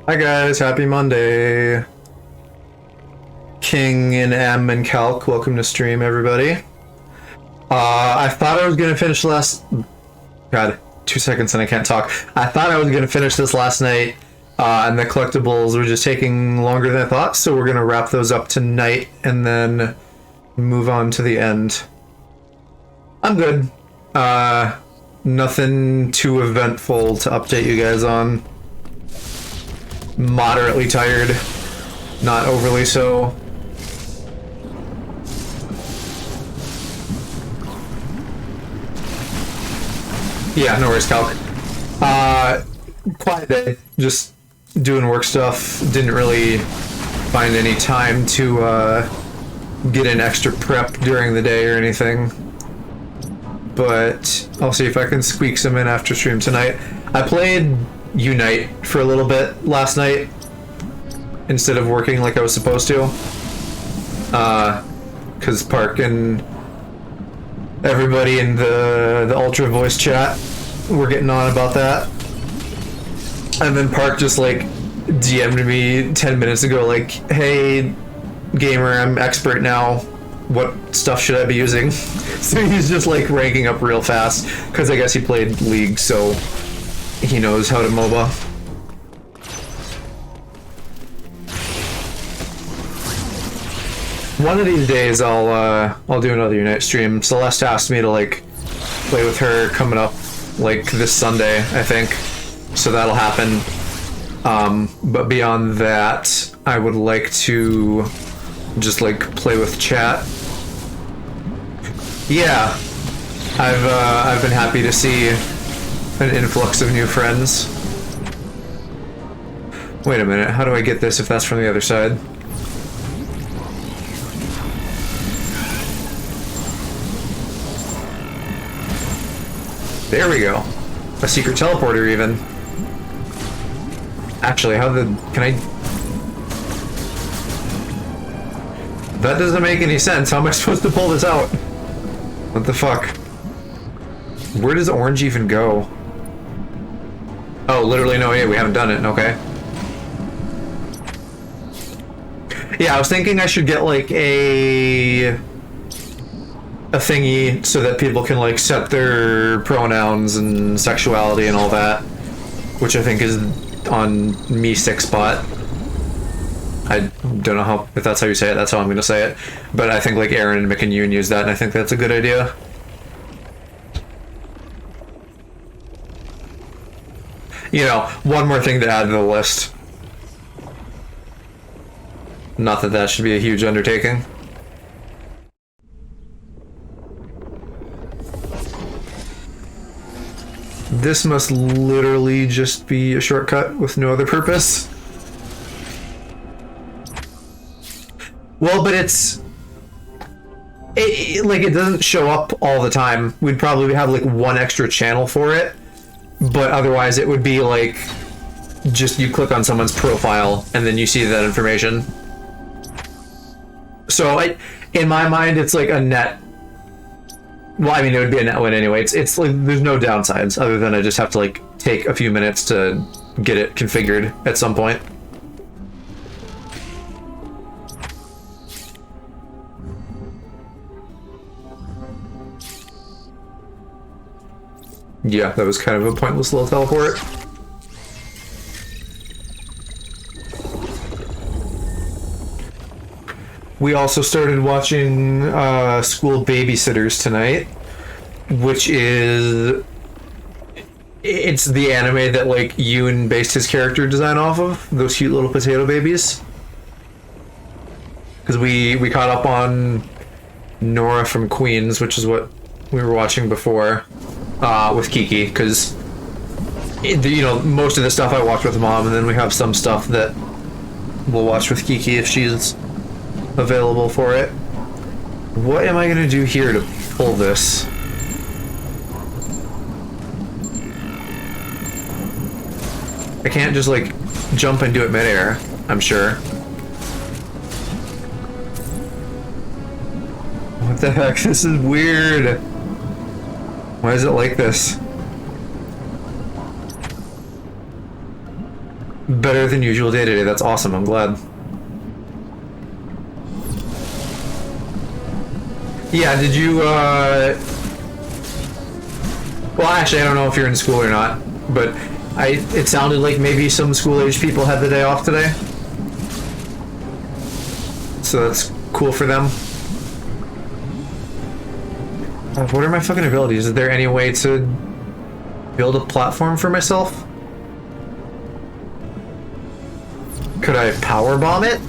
Hi guys, happy Monday. King and M and Calc, welcome to stream, everybody. I thought I was gonna finish God, 2 seconds and I can't talk. I thought I was gonna finish this last night, and the collectibles were just taking longer than I thought, so we're gonna wrap those up tonight and then move on to the end. I'm good. Nothing too eventful to update you guys on. Moderately tired, not overly so. Yeah, no worries, Calc. Quiet day, just doing work stuff. Didn't really find any time to get in extra prep during the day or anything. But I'll see if I can squeak some in after stream tonight. I played Unite for a little bit last night instead of working like I was supposed to. Because Park and everybody in the Ultra voice chat were getting on about that. And then Park just like DM'd me 10 minutes ago like, hey gamer, I'm expert now. What stuff should I be using? So he's just like ranking up real fast because I guess he played League, so he knows how to MOBA. One of these days I'll do another Unite stream. Celeste asked me to like play with her coming up like this Sunday, I think. So that'll happen. But beyond that, I would like to just like play with chat. Yeah, I've been happy to see an influx of new friends. Wait a minute, how do I get this if that's from the other side? There we go. A secret teleporter even. Actually, can I... That doesn't make any sense. How am I supposed to pull this out? What the fuck? Where does orange even go? Oh, literally no, yeah, we haven't done it, okay. Yeah, I was thinking I should get like a thingy so that people can like set their pronouns and sexuality and all that, which I think is on me 6 spot. I don't know if that's how you say it, that's how I'm gonna say it. But I think like Aaron and Mick and Yoon use that, and I think that's a good idea. You know, one more thing to add to the list. Not that that should be a huge undertaking. This must literally just be a shortcut with no other purpose. Well, but it doesn't show up all the time. We'd probably have like one extra channel for it, but otherwise it would be like just you click on someone's profile and then you see that information. So in my mind, it's like a net. Well, I mean, it would be a net win anyway. It's like there's no downsides other than I just have to like take a few minutes to get it configured at some point. Yeah, that was kind of a pointless little teleport. We also started watching School Babysitters tonight, which is... It's the anime that, like, Yoon based his character design off of. Those cute little potato babies. Because we caught up on Nora from Queens, which is what we were watching before. With Kiki, because you know, most of the stuff I watch with Mom, and then we have some stuff that we'll watch with Kiki if she's available for it. What am I gonna do here to pull this? I can't just like jump and do it midair, I'm sure. What the heck? This is weird. Why is it like this? Better than usual day today. That's awesome. I'm glad. Yeah, did you, well, actually, I don't know if you're in school or not, but it sounded like maybe some school-age people had the day off today. So that's cool for them. What are my fucking abilities? Is there any way to build a platform for myself? Could I power bomb it?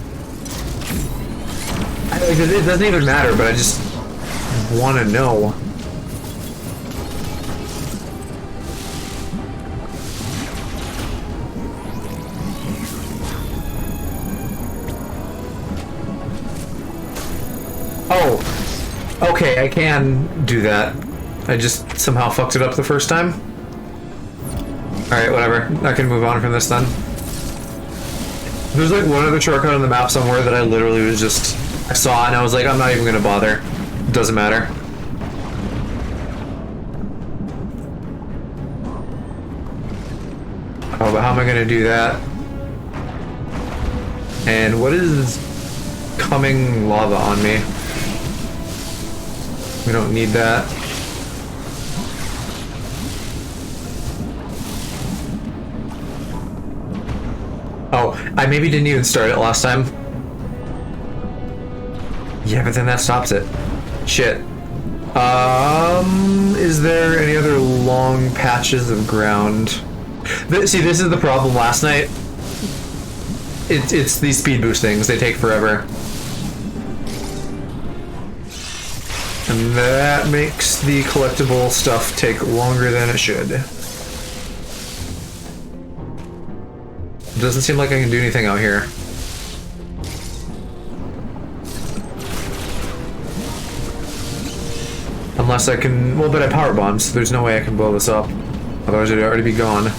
It doesn't even matter, but I just want to know. Oh, okay, I can do that. I just somehow fucked it up the first time. Alright, whatever. I can move on from this then. There's like one other shortcut on the map somewhere that I literally was just... I saw it and I was like, I'm not even gonna bother. It doesn't matter. Oh, but how am I gonna do that? And what is coming lava on me? We don't need that. Oh, I maybe didn't even start it last time. Yeah, but then that stops it. Shit. Is there any other long patches of ground? See, this is the problem last night. It's these speed boost things. They take forever. And that makes the collectible stuff take longer than it should. It doesn't seem like I can do anything out here. Unless I can... Well, but I power bombs, so there's no way I can blow this up. Otherwise it'd already be gone.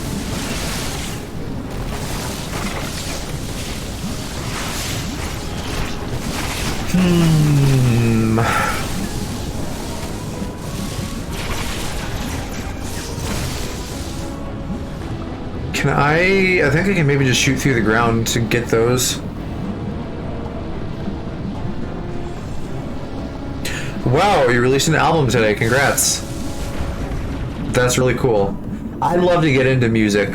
Can I think I can maybe just shoot through the ground to get those. Wow, you released an album today. Congrats. That's really cool. I'd love to get into music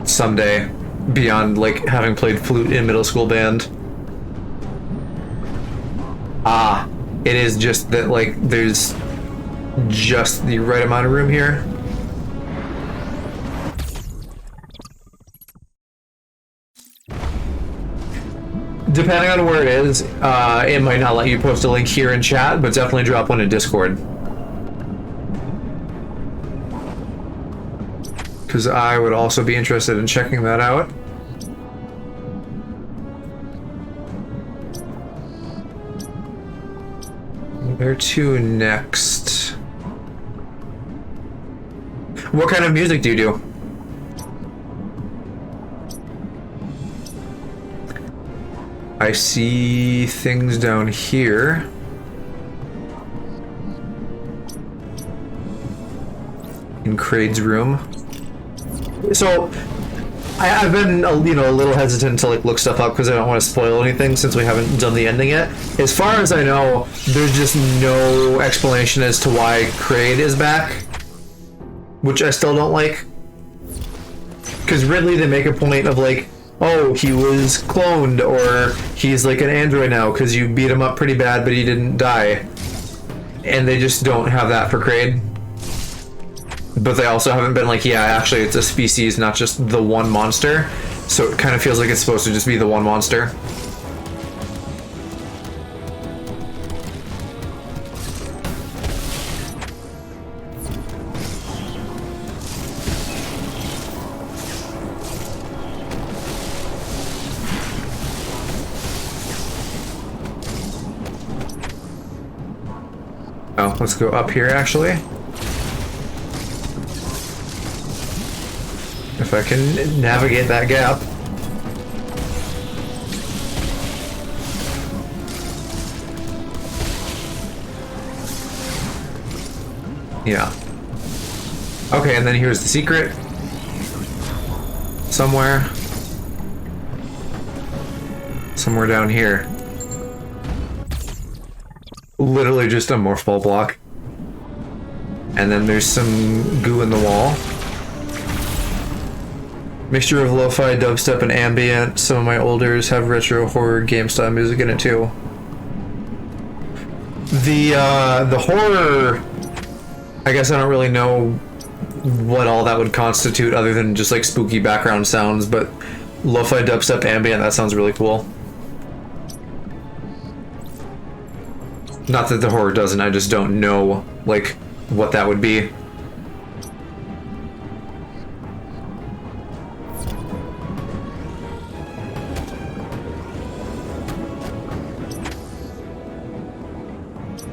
someday, beyond like having played flute in middle school band. It is just that like there's just the right amount of room here. Depending on where it is, it might not let you post a link here in chat, but definitely drop one in Discord. Because I would also be interested in checking that out. Where to next? What kind of music do you do? I see things down here. In Craig's room. So, I've been, a little hesitant to like look stuff up because I don't want to spoil anything since we haven't done the ending yet. As far as I know, there's just no explanation as to why Craig is back, which I still don't like. Because Ridley, they make a point of like, oh, he was cloned, or he's like an android now because you beat him up pretty bad, but he didn't die. And they just don't have that for Kraid. But they also haven't been like, yeah, actually it's a species, not just the one monster. So it kind of feels like it's supposed to just be the one monster. Oh, let's go up here actually. If I can navigate that gap. Yeah. Okay, and then here's the secret. Somewhere. Somewhere down here. Literally just a morph ball block. And then there's some goo in the wall. Mixture of lo-fi, dubstep, and ambient. Some of my olders have retro horror game style music in it too. The horror, I guess I don't really know what all that would constitute other than just like spooky background sounds, but lo-fi, dubstep, ambient, that sounds really cool. Not that the horror doesn't, I just don't know like what that would be.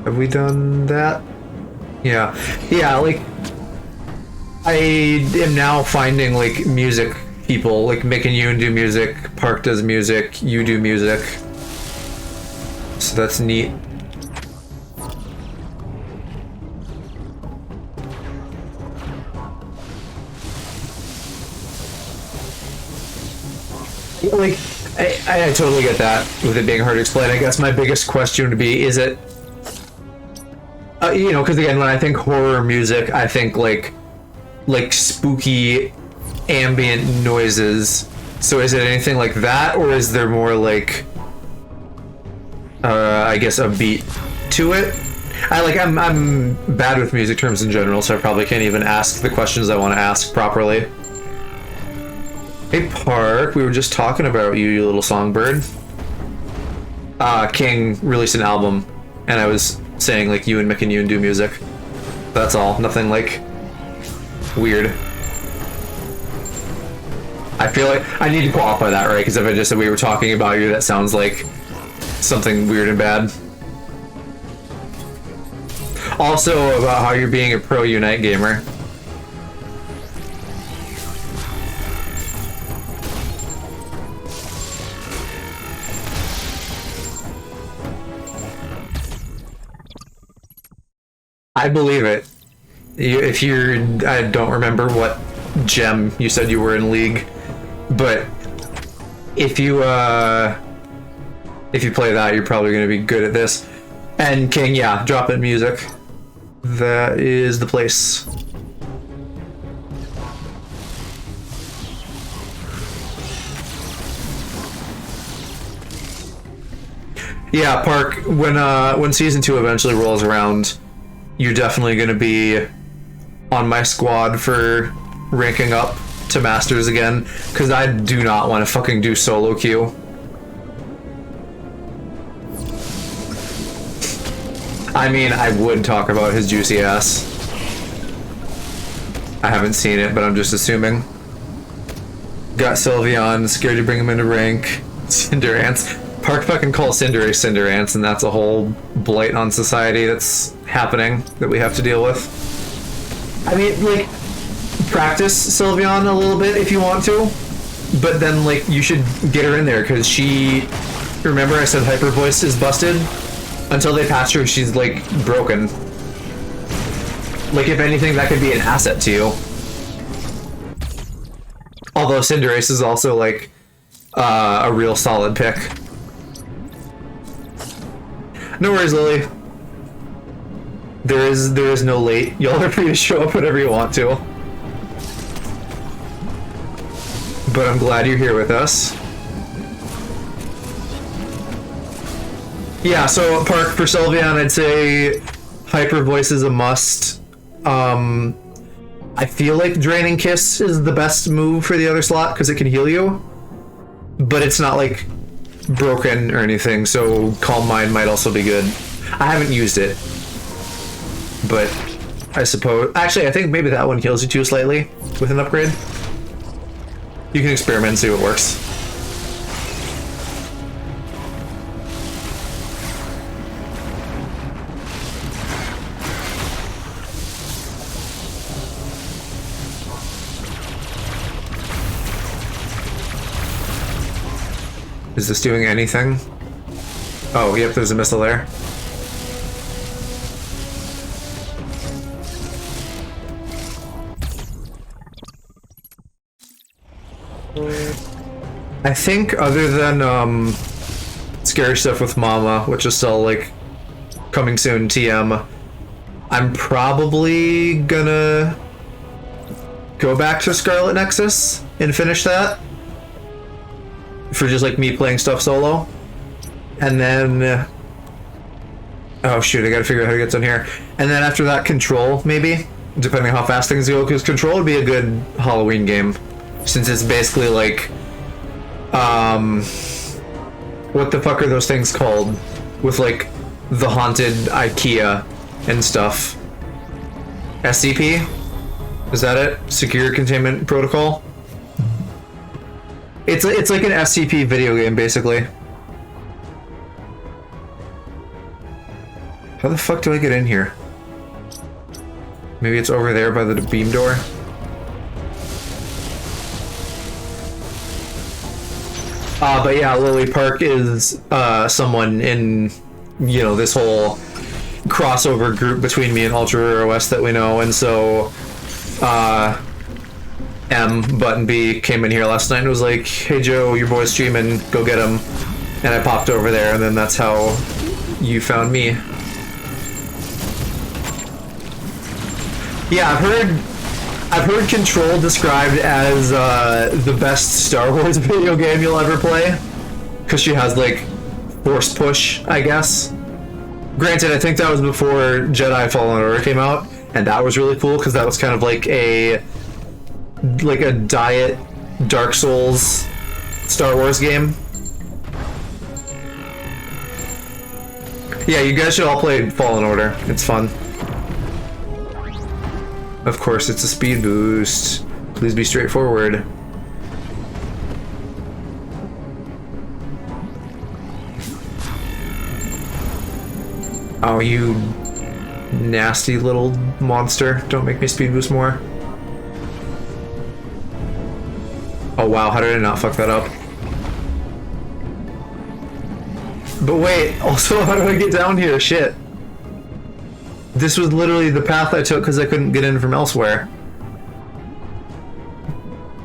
Have we done that? Yeah. Yeah, like I am now finding like music people, like Mick and Yoon do music, Park does music, you do music. So that's neat. Like, I totally get that with it being hard to explain. I guess my biggest question would be, is it, you know, because again, when I think horror music, I think like spooky ambient noises. So is it anything like that, or is there more like, I guess, a beat to it? I'm bad with music terms in general, so I probably can't even ask the questions I want to ask properly. Hey Park, we were just talking about you, you little songbird. King released an album, and I was saying like you and Mick and Yoon do music. That's all. Nothing like weird. I feel like I need to qualify that, right? Because if I just said we were talking about you, that sounds like something weird and bad. Also about how you're being a pro Unite gamer. I believe it. If you're, I don't remember what gem you said you were in League, but if you play that, you're probably going to be good at this. And King, yeah, drop in music. That is the place. Yeah, Park. When season 2 eventually rolls around, you're definitely going to be on my squad for ranking up to Masters again, because I do not want to fucking do solo queue. I mean, I would talk about his juicy ass. I haven't seen it, but I'm just assuming. Got Sylveon, scared to bring him into rank. Cinderance. Park fucking calls Cinderace Cinderance, and that's a whole blight on society that's happening that we have to deal with. I mean, like, practice Sylveon a little bit if you want to, but then, like, you should get her in there, because she... Remember I said Hyper Voice is busted? Until they patch her, she's, like, broken. Like, if anything, that could be an asset to you. Although Cinderace is also, like, a real solid pick. No worries, Lily. There is no late. Y'all are free to show up whenever you want to. But I'm glad you're here with us. Yeah, so Park, for Sylveon, I'd say Hyper Voice is a must. I feel like Draining Kiss is the best move for the other slot because it can heal you. But it's not like broken or anything, so Calm Mind might also be good. I haven't used it, but I suppose... Actually, I think maybe that one heals you too slightly with an upgrade. You can experiment and see what works. Is this doing anything? Oh, yep, there's a missile there. I think other than Scary Stuff with Mama, which is still like coming soon, TM. I'm probably gonna go back to Scarlet Nexus and finish that for just like me playing stuff solo. And then oh shoot, I gotta figure out how to get done here. And then after that, Control, maybe, depending on how fast things go, because Control would be a good Halloween game, since it's basically like what the fuck are those things called with like the haunted IKEA and stuff? SCP? Is that it? Secure Containment Protocol? It's like an SCP video game, basically. How the fuck do I get in here? Maybe it's over there by the beam door? But yeah, Lily Park is someone in, you know, this whole crossover group between me and Ultra Rare OS that we know, and so Button B came in here last night and was like, "Hey Joe, your boy's streaming, go get him." And I popped over there, and then that's how you found me. Yeah, I've heard Control described as the best Star Wars video game you'll ever play, because she has like force push, I guess. Granted, I think that was before Jedi Fallen Order came out, and that was really cool because that was kind of like a diet Dark Souls Star Wars game. Yeah, you guys should all play Fallen Order. It's fun. Of course, it's a speed boost. Please be straightforward. Oh, you nasty little monster. Don't make me speed boost more. Oh wow, how did I not fuck that up? But wait, also how do I get down here? Shit. This was literally the path I took because I couldn't get in from elsewhere.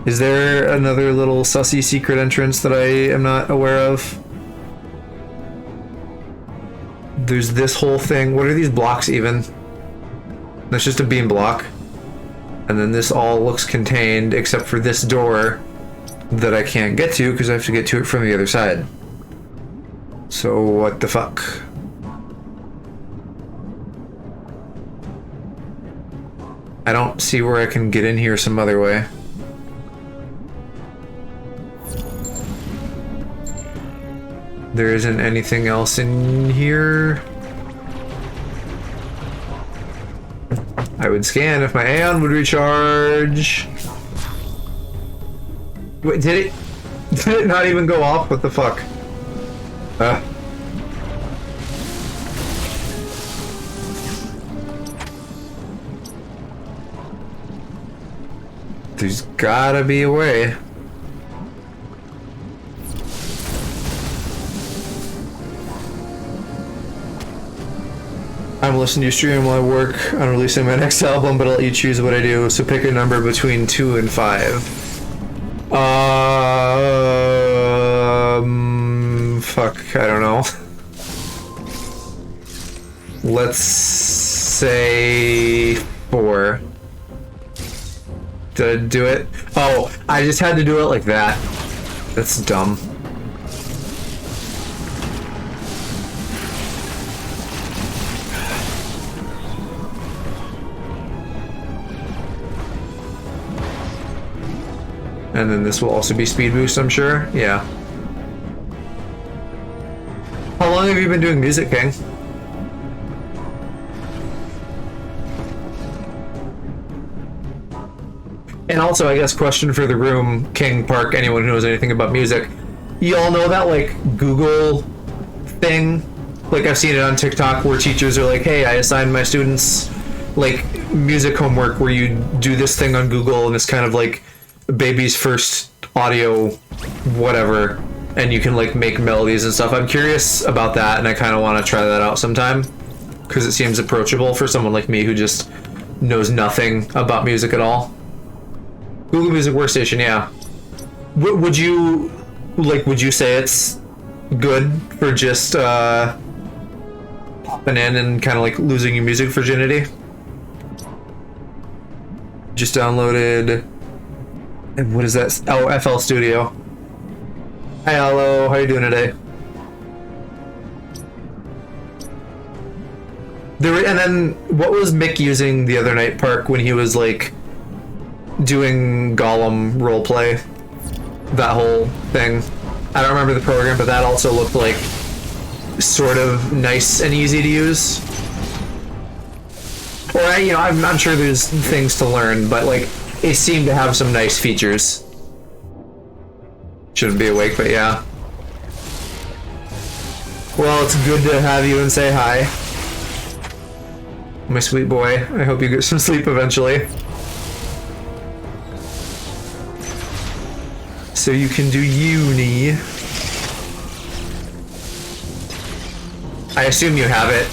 Is there another little sussy secret entrance that I am not aware of? There's this whole thing. What are these blocks even? That's just a beam block. And then this all looks contained except for this door that I can't get to because I have to get to it from the other side. So what the fuck? I don't see where I can get in here some other way. There isn't anything else in here. I would scan if my Aeon would recharge. Wait, did it not even go off? What the fuck? There's gotta be a way. I'm listening to your stream while I work on releasing my next album, but I'll let you choose what I do, so pick a number between 2 and 5. Fuck, I don't know. Let's say 4. Did I do it? Oh, I just had to do it like that. That's dumb. And then this will also be speed boost, I'm sure. Yeah. How long have you been doing music, King? And also, I guess, question for the room, King, Park, anyone who knows anything about music. You all know that, like, Google thing? Like, I've seen it on TikTok where teachers are like, hey, I assigned my students, like, music homework where you do this thing on Google and it's kind of like baby's first audio whatever, and you can, like, make melodies and stuff. I'm curious about that, and I kind of want to try that out sometime because it seems approachable for someone like me who just knows nothing about music at all. Google Music Workstation, yeah. Would you say it's good for just popping in and kind of like losing your music virginity. Just downloaded. And what is that? Oh, FL Studio. Hi, hello. How you doing today? And then what was Mick using the other night, Park, when he was like doing Gollum roleplay? That whole thing. I don't remember the program, but that also looked like sort of nice and easy to use. Or I'm sure there's things to learn, but like it seemed to have some nice features. Shouldn't be awake, but yeah. Well, it's good to have you and say hi. My sweet boy. I hope you get some sleep eventually. So you can do uni. I assume you have it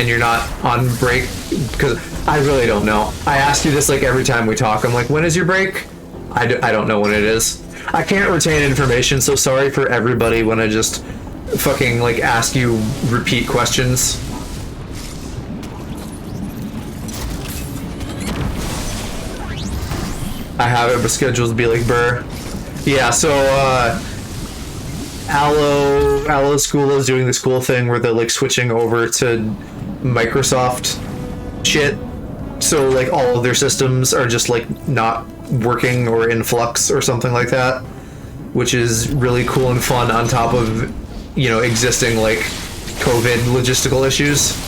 and you're not on break, because I really don't know. I ask you this like every time we talk. I'm like, when is your break? I don't know when it is. I can't retain information, so sorry for everybody when I just fucking like ask you repeat questions. I have it, but schedules be like burr. Yeah, so Allo School is doing this cool thing where they're like switching over to Microsoft shit. So like all of their systems are just like not working or in flux or something like that, which is really cool and fun on top of, existing like COVID logistical issues.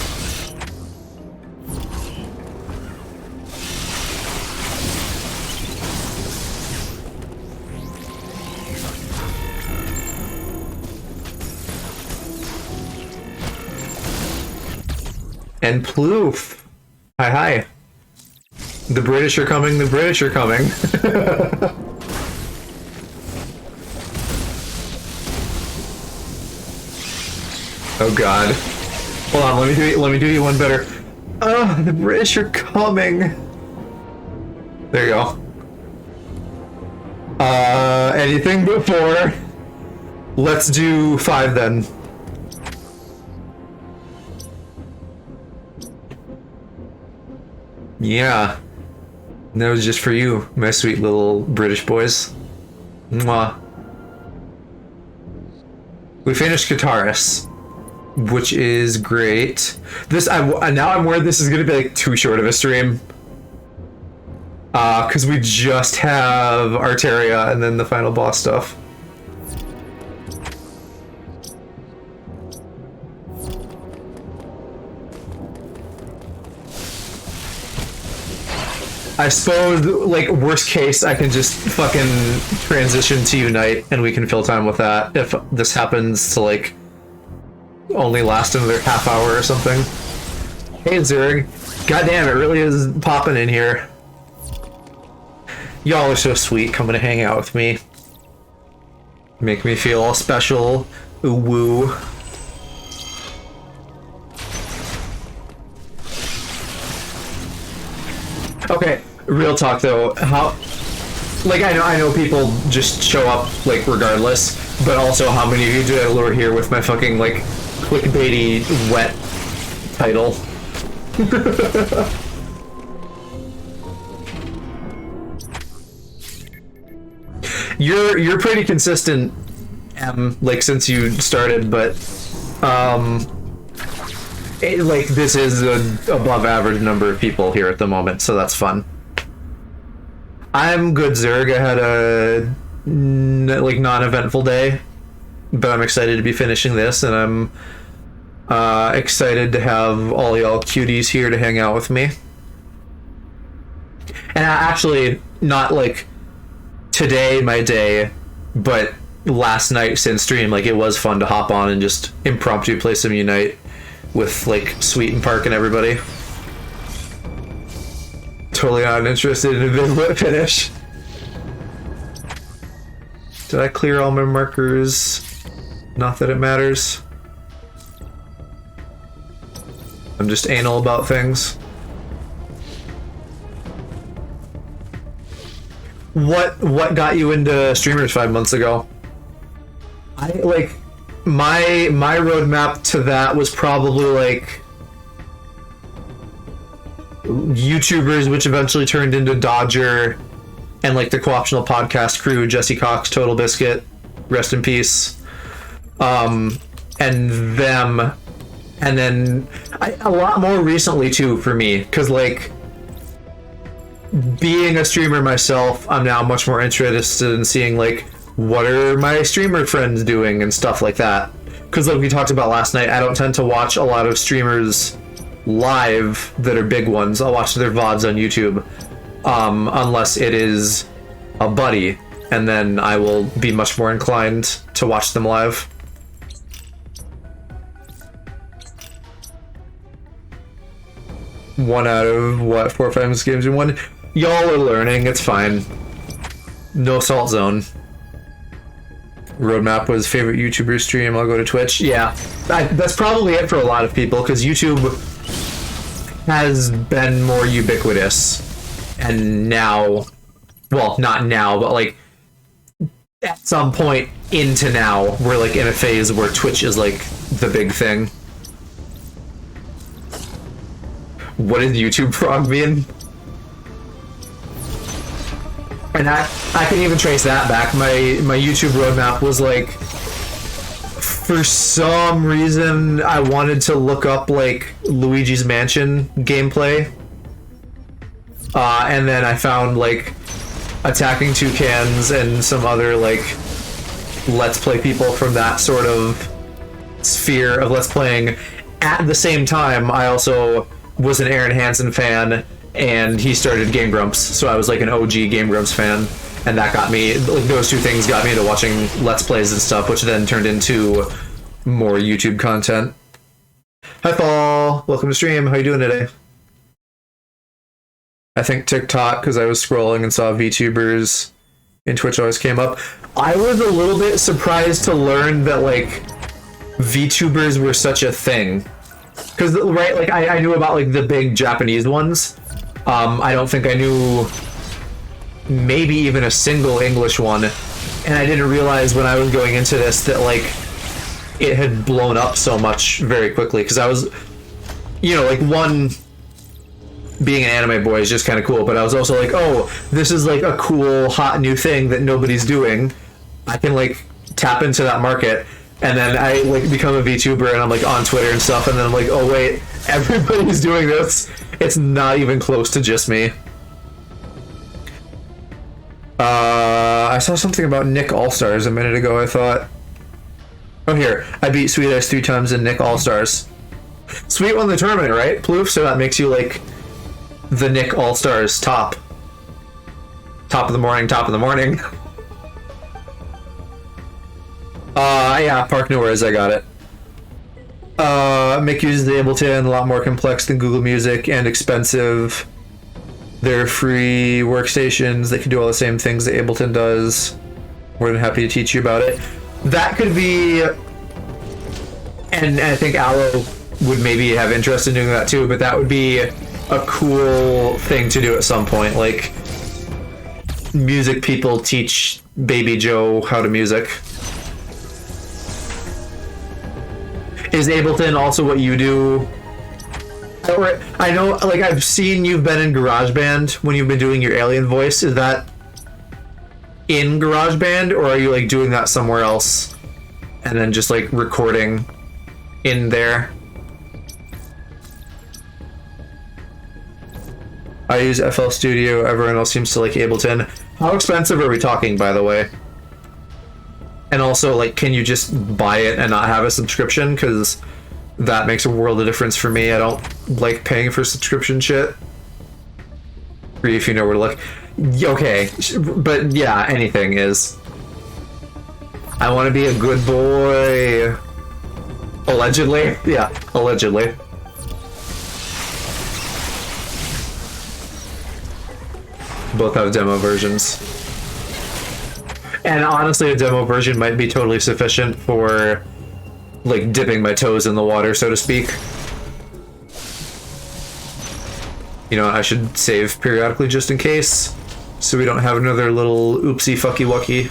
And Ploof. Hi. The British are coming, the British are coming. Oh god. Hold on, let me do you one better. Oh, the British are coming. There you go. Anything but 4. Let's do 5 then. Yeah. That was just for you, my sweet little British boys. Mwah. We finished Guitarist, which is great. Now I'm worried this is gonna be like too short of a stream. Cause we just have Arteria and then the final boss stuff. I suppose, like, worst case, I can just fucking transition to Unite and we can fill time with that if this happens to, like, only last another half hour or something. Hey, Zerg. Goddamn, it really is popping in here. Y'all are so sweet coming to hang out with me. Make me feel all special. Ooh, woo. Okay, real talk though, I know people just show up, like, regardless, but also how many of you do I lure here with my fucking, like, clickbaity, wet title? You're pretty consistent, like, since you started, but, this is an above average number of people here at the moment, so that's fun. I'm good, Zerg. I had a non-eventful day, but I'm excited to be finishing this, and I'm excited to have all y'all cuties here to hang out with me. And actually, not like today my day, but last night since stream, like, it was fun to hop on and just impromptu play some Unite with, like, Sweet and Park and everybody. Totally not interested in a Vidlit finish. Did I clear all my markers? Not that it matters. I'm just anal about things. What got you into streamers 5 months ago? my roadmap to that was probably like YouTubers, which eventually turned into Dodger, and like the co-optional podcast crew, Jesse Cox, Total Biscuit, rest in peace, and them, and then a lot more recently too for me, because like being a streamer myself, I'm now much more interested in seeing like what are my streamer friends doing and stuff like that, because like we talked about last night, I don't tend to watch a lot of streamers live that are big ones. I'll watch their VODs on YouTube, unless it is a buddy, and then I will be much more inclined to watch them live. One out of what, 4 or 5 games in one? Y'all are learning, it's fine. No salt zone. Roadmap was favorite YouTuber stream, I'll go to Twitch. Yeah, that's probably it for a lot of people, because YouTube has been more ubiquitous, and now, well, not now, but like at some point into now, we're like in a phase where Twitch is like the big thing. What did YouTube frog mean? And I can even trace that back. My YouTube roadmap was like, for some reason, I wanted to look up like Luigi's Mansion gameplay, and then I found like Attacking Toucans and some other like Let's Play people from that sort of sphere of Let's Playing. At the same time, I also was an Aaron Hansen fan, and he started Game Grumps, so I was like an OG Game Grumps fan, and that got me, like, those two things got me into watching Let's Plays and stuff, which then turned into more YouTube content. Hi Paul, welcome to stream, how you doing today? I think TikTok, because I was scrolling and saw VTubers, and Twitch always came up. I was a little bit surprised to learn that like VTubers were such a thing. Because, right, like, I knew about, like, the big Japanese ones. I don't think I knew maybe even a single English one. And I didn't realize when I was going into this that, like, it had blown up so much very quickly. Because I was, you know, like, one, being an anime boy is just kind of cool. But I was also like, oh, this is, like, a cool, hot new thing that nobody's doing. I can, like, tap into that market. And then I like become a VTuber and I'm like on Twitter and stuff, and then I'm like, oh wait, everybody's doing this. It's not even close to just me. I saw something about Nick All-Stars a minute ago, I thought. Oh here, I beat Sweet Ice 3 times in Nick All-Stars. Sweet won the tournament, right, Ploof? So that makes you like the Nick All-Stars top. Top of the morning, top of the morning. Yeah, Park Nowheres, I got it. Mick uses Ableton, a lot more complex than Google Music and expensive. They're free workstations that can do all the same things that Ableton does. More than happy to teach you about it. That could be, and I think Aloe would maybe have interest in doing that too, but that would be a cool thing to do at some point. Like, music people teach Baby Joe how to music. Is Ableton also what you do? I know, like, I've seen you've been in GarageBand when you've been doing your alien voice. Is that in GarageBand, or are you, like, doing that somewhere else and then just, like, recording in there? I use FL Studio. Everyone else seems to like Ableton. How expensive are we talking, by the way? And also, like, can you just buy it and not have a subscription? Because that makes a world of difference for me. I don't like paying for subscription shit. If you know where to look. Okay, but yeah, anything is. I want to be a good boy. Allegedly? Yeah, allegedly. Both have demo versions. And honestly, a demo version might be totally sufficient for, like, dipping my toes in the water, so to speak. You know, I should save periodically just in case, so we don't have another little oopsie fucky wucky.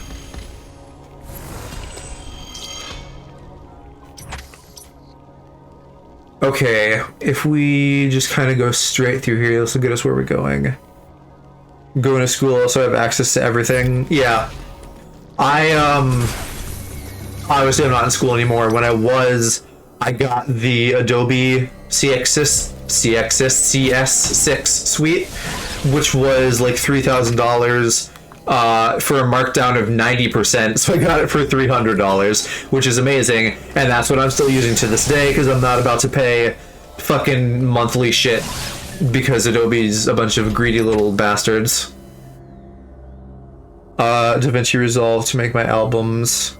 Okay, if we just kind of go straight through here, this will get us where we're going. Going to school, so I have access to everything. Yeah. Obviously I'm not in school anymore. When I was, I got the Adobe CS6 suite, which was like $3,000 for a markdown of 90%. So I got it for $300, which is amazing. And that's what I'm still using to this day because I'm not about to pay fucking monthly shit because Adobe's a bunch of greedy little bastards. DaVinci Resolve to make my albums.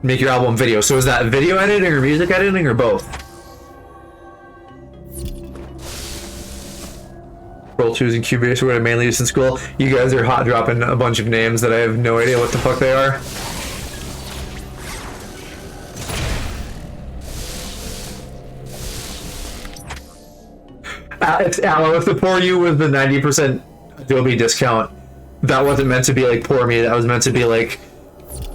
Make your album video. So is that video editing or music editing or both? Pro Tools and Cubase are what I mainly use in school. You guys are hot dropping a bunch of names that I have no idea what the fuck they are. It's Aloe. If the poor you was the 90% Adobe discount, that wasn't meant to be like poor me. That was meant to be like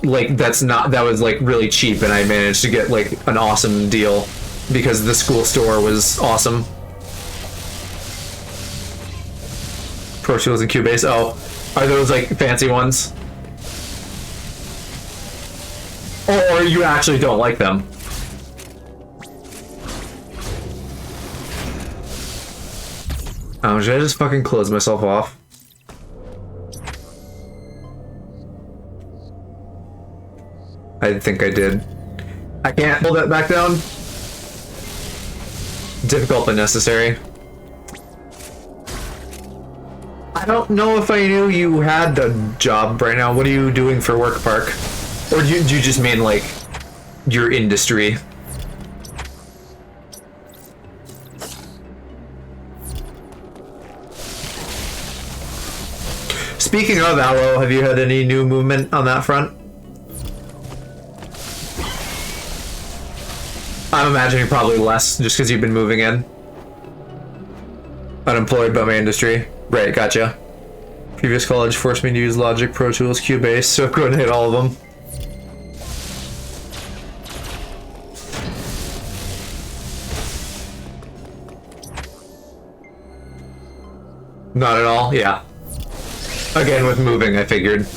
that was like really cheap, and I managed to get like an awesome deal because the school store was awesome. Pro Tools and Cubase. Oh, are those like fancy ones? Or you actually don't like them? Oh, should I just fucking close myself off? I think I did. I can't hold that back down. Difficult but necessary. I don't know if I knew you had a job right now. What are you doing for work, Park? Or do you just mean like your industry? Speaking of Aloe, have you had any new movement on that front? I'm imagining probably less, just because you've been moving in. Unemployed by my industry. Right, gotcha. Previous college forced me to use Logic, Pro Tools, Cubase, so I'm going to hit all of them. Not at all, yeah. Again, with moving, I figured.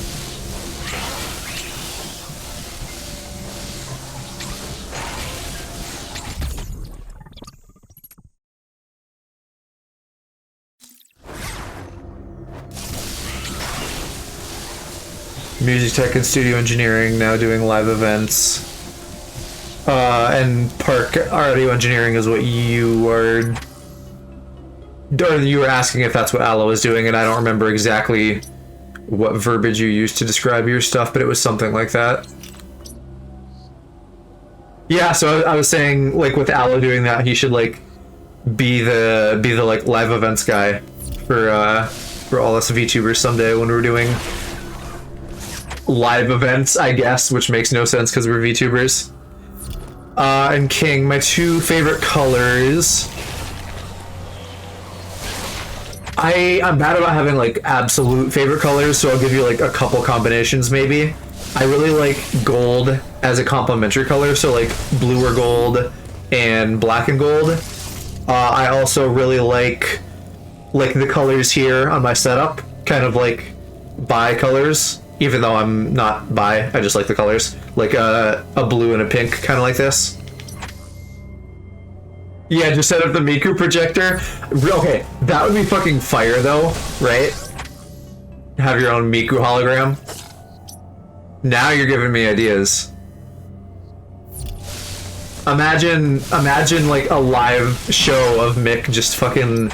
Music tech and studio engineering, now doing live events. And Park audio engineering is what you were... Or you were asking if that's what Aloe is doing, and I don't remember exactly what verbiage you used to describe your stuff, but it was something like that. Yeah, so I was saying, like, with Aloe doing that, he should, like, be the like, live events guy for all us VTubers someday when we're doing live events, I guess, which makes no sense because we're VTubers. And King, my two favorite colors. I'm bad about having like absolute favorite colors, so I'll give you like a couple combinations maybe. I really like gold as a complementary color, so like blue or gold and black and gold. I also really like the colors here on my setup, kind of like bi colors. Even though I'm not bi, I just like the colors. Like a blue and a pink, kind of like this. Yeah, just set up the Miku projector. Okay, that would be fucking fire though, right? Have your own Miku hologram. Now you're giving me ideas. Imagine like a live show of Mick just fucking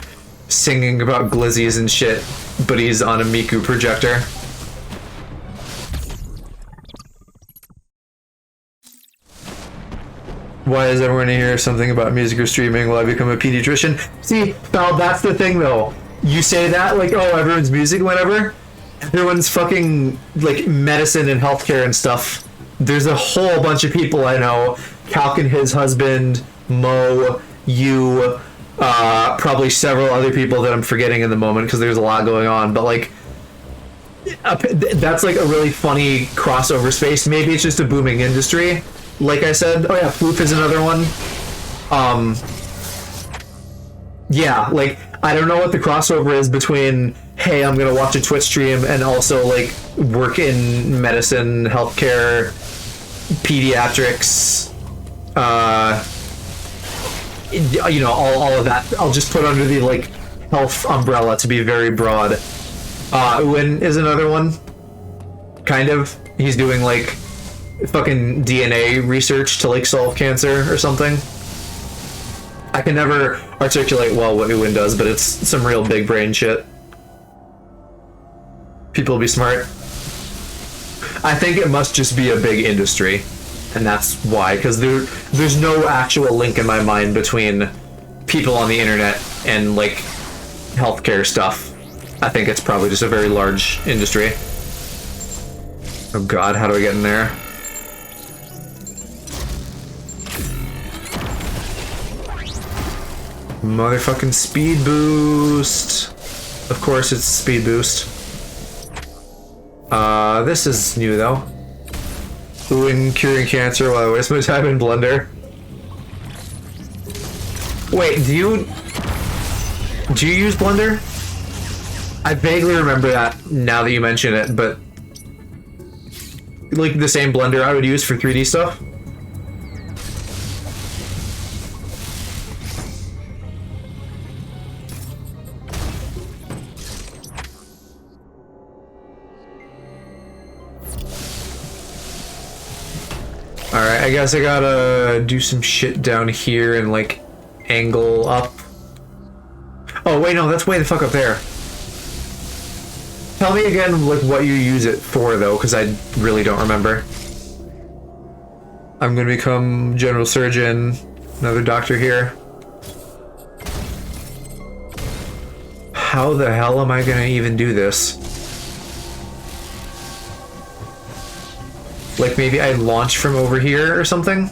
singing about glizzies and shit, but he's on a Miku projector. Why is everyone hear something about music or streaming? Will I become a pediatrician? See, Val, that's the thing though. You say that like, oh, everyone's music, whatever. Everyone's fucking like medicine and healthcare and stuff. There's a whole bunch of people I know. Calc and his husband, Mo, you, probably several other people that I'm forgetting in the moment because there's a lot going on. But like, that's like a really funny crossover space. Maybe it's just a booming industry. Like I said, oh yeah, Floof is another one. Yeah, like, I don't know what the crossover is between, hey, I'm gonna watch a Twitch stream and also, like, work in medicine, healthcare, pediatrics, you know, all of that. I'll just put under the, like, health umbrella to be very broad. Uwin is another one. Kind of. He's doing, like, fucking DNA research to, like, solve cancer or something. I can never articulate well what Uwin does, but it's some real big brain shit. People be smart. I think it must just be a big industry, and that's why, because there's no actual link in my mind between people on the internet and, like, healthcare stuff. I think it's probably just a very large industry. Oh god, how do I get in there? Motherfucking speed boost. Of course it's speed boost. This is new though. Uwin curing cancer while I waste my time in Blender. Wait, do you use Blender? I vaguely remember that now that you mention it, but like the same Blender I would use for 3D stuff? Alright, I guess I gotta do some shit down here and, like, angle up. Oh, wait, no, that's way the fuck up there. Tell me again, like, what you use it for, though, because I really don't remember. I'm gonna become general surgeon, another doctor here. How the hell am I gonna even do this? Like, maybe I launch from over here or something?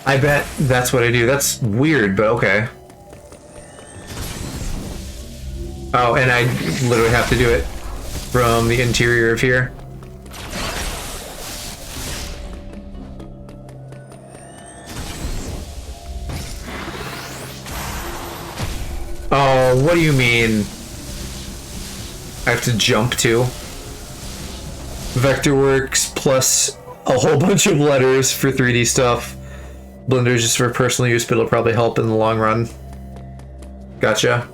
I bet that's what I do. That's weird, but okay. Oh, and I literally have to do it from the interior of here. Oh, what do you mean? I have to jump too? Vectorworks plus a whole bunch of letters for 3D stuff. Blender is just for personal use, but it'll probably help in the long run. Gotcha.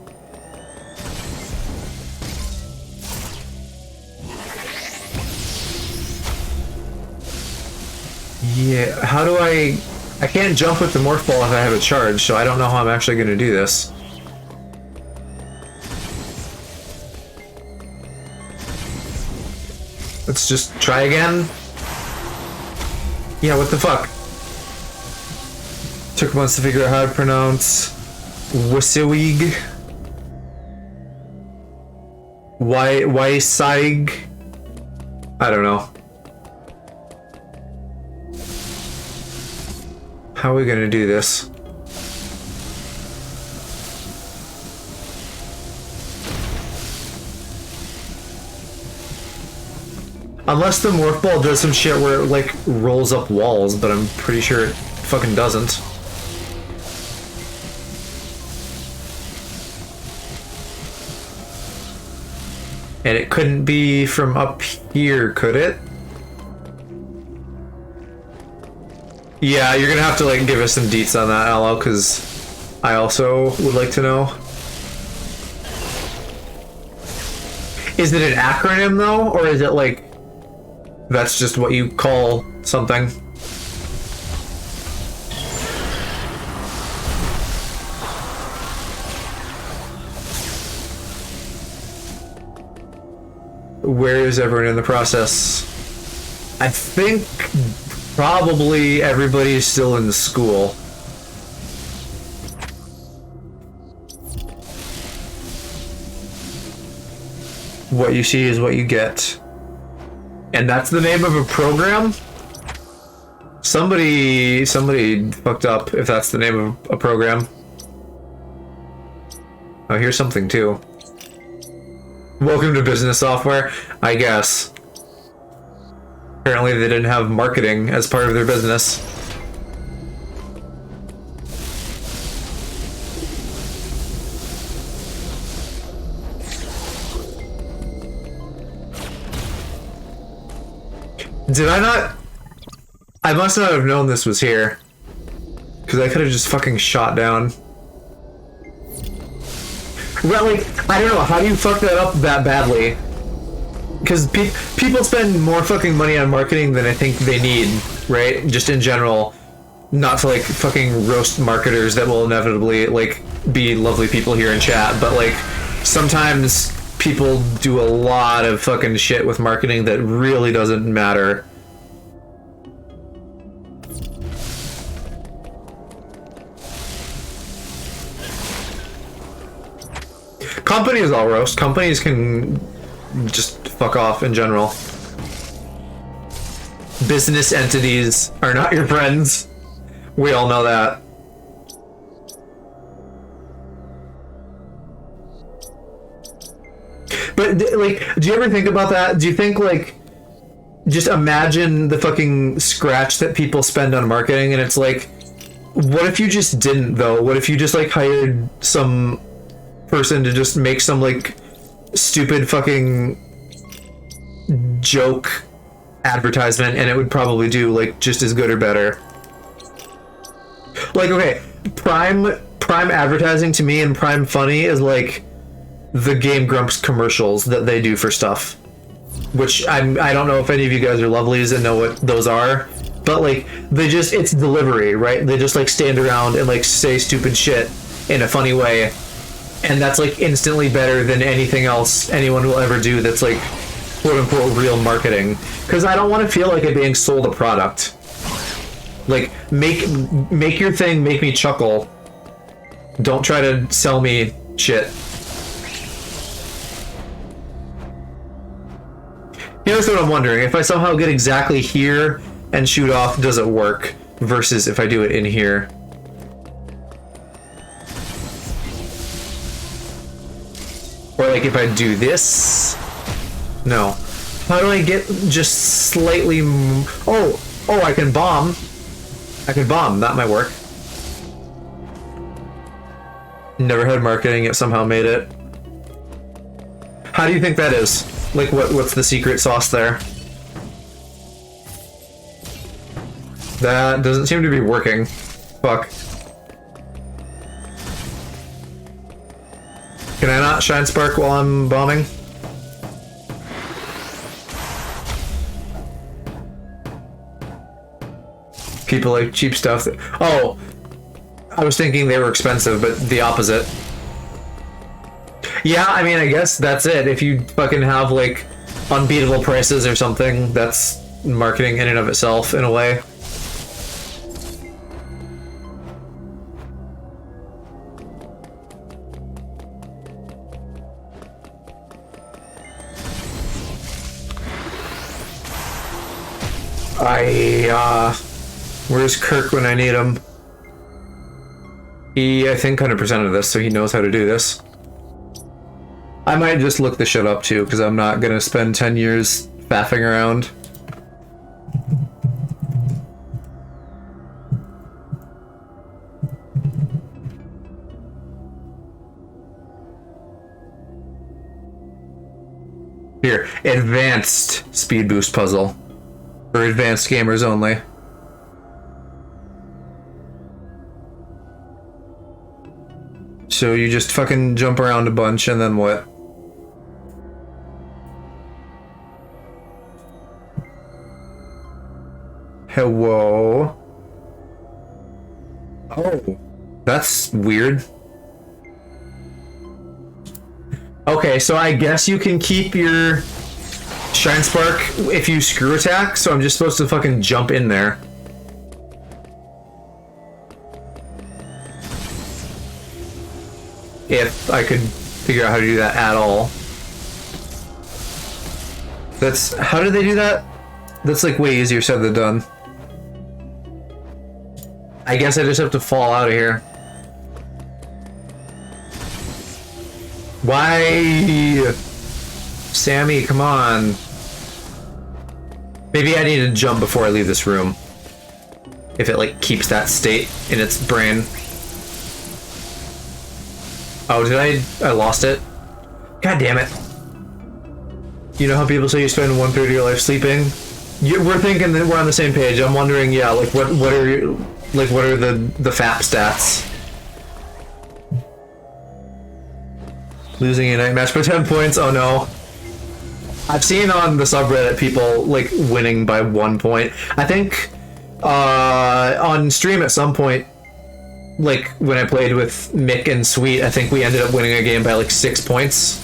Yeah, how do I can't jump with the morph ball if I have it charged, so I don't know how I'm actually going to do this. Let's just try again. Yeah, what the fuck? Took months to figure out how to pronounce Wisiwig. Wysaig? I don't know. How are we gonna do this? Unless the morph ball does some shit where it, like, rolls up walls, but I'm pretty sure it fucking doesn't. And it couldn't be from up here, could it? Yeah, you're gonna have to, like, give us some deets on that, Aloe, because I also would like to know. Is it an acronym, though, or is it, like, that's just what you call something? Where is everyone in the process? I think probably everybody is still in the school. What you see is what you get. And that's the name of a program? Somebody fucked up if that's the name of a program. Oh, here's something too. Welcome to business software, I guess. Apparently they didn't have marketing as part of their business. Did I not? I must not have known this was here. Because I could have just fucking shot down. Well, like, I don't know, how do you fuck that up that badly? Because people spend more fucking money on marketing than I think they need, right? Just in general. Not to, like, fucking roast marketers that will inevitably, like, be lovely people here in chat, but, like, sometimes people do a lot of fucking shit with marketing that really doesn't matter. Companies all roast. Companies can just fuck off in general. Business entities are not your friends. We all know that. But, like, do you ever think about that? Do you think, like, just imagine the fucking scratch that people spend on marketing, and it's like, what if you just didn't, though? What if you just, like, hired some person to just make some, like, stupid fucking joke advertisement, and it would probably do, like, just as good or better? Like, okay, prime advertising to me and prime funny is like the Game Grumps commercials that they do for stuff, which I don't know if any of you guys are lovelies and know what those are, but like it's delivery, right? They just like stand around and like say stupid shit in a funny way, and that's like instantly better than anything else anyone will ever do that's like quote unquote real marketing, because I don't want to feel like I'm being sold a product. Like, make your thing make me chuckle. Don't try to sell me shit. Here's what I'm wondering. If I somehow get exactly here and shoot off, does it work? Versus if I do it in here. Or like if I do this? No. How do I get just slightly... Oh, I can bomb. I could bomb, that might work. Never had marketing, it somehow made it. How do you think that is? Like, what's the secret sauce there? That doesn't seem to be working. Fuck. Can I not shine spark while I'm bombing? People like cheap stuff. Oh, I was thinking they were expensive, but the opposite. Yeah, I mean, I guess that's it. If you fucking have like unbeatable prices or something, that's marketing in and of itself in a way. Where's Kirk when I need him? He, I think, 100% of this, so he knows how to do this. I might just look the shit up, too, because I'm not gonna spend 10 years faffing around. Here, advanced speed boost puzzle. For advanced gamers only. So you just fucking jump around a bunch and then what? Hello? Oh, that's weird. Okay, so I guess you can keep your Shine Spark if you screw attack, so I'm just supposed to fucking jump in there. If I could figure out how to do that at all. That's... How did they do that? That's like way easier said than done. I guess I just have to fall out of here. Why? Sammy, come on. Maybe I need to jump before I leave this room. If it like keeps that state in its brain. Oh, did I lost it? God damn it. You know how people say you spend 1/3 of your life sleeping? We're thinking that we're on the same page. I'm wondering, yeah, like what are the FAP stats? Losing a night match by 10 points. Oh no. I've seen on the subreddit people like winning by 1 point. I think on stream at some point, like when I played with Mick and Sweet, I think we ended up winning a game by like 6 points.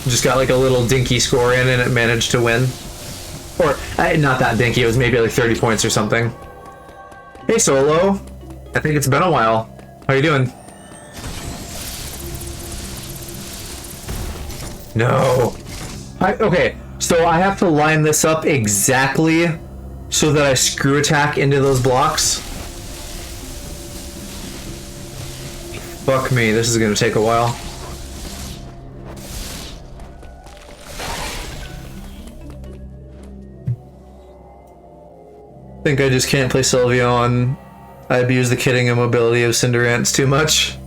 Just got like a little dinky score in and it managed to win. Or not that dinky, it was maybe like 30 points or something. Hey Solo, I think it's been a while. How you doing? No. Okay, so I have to line this up exactly so that I screw attack into those blocks. Fuck me, this is gonna take a while. I think I just can't play Sylveon. I abuse the kidding and mobility of Cinderace too much.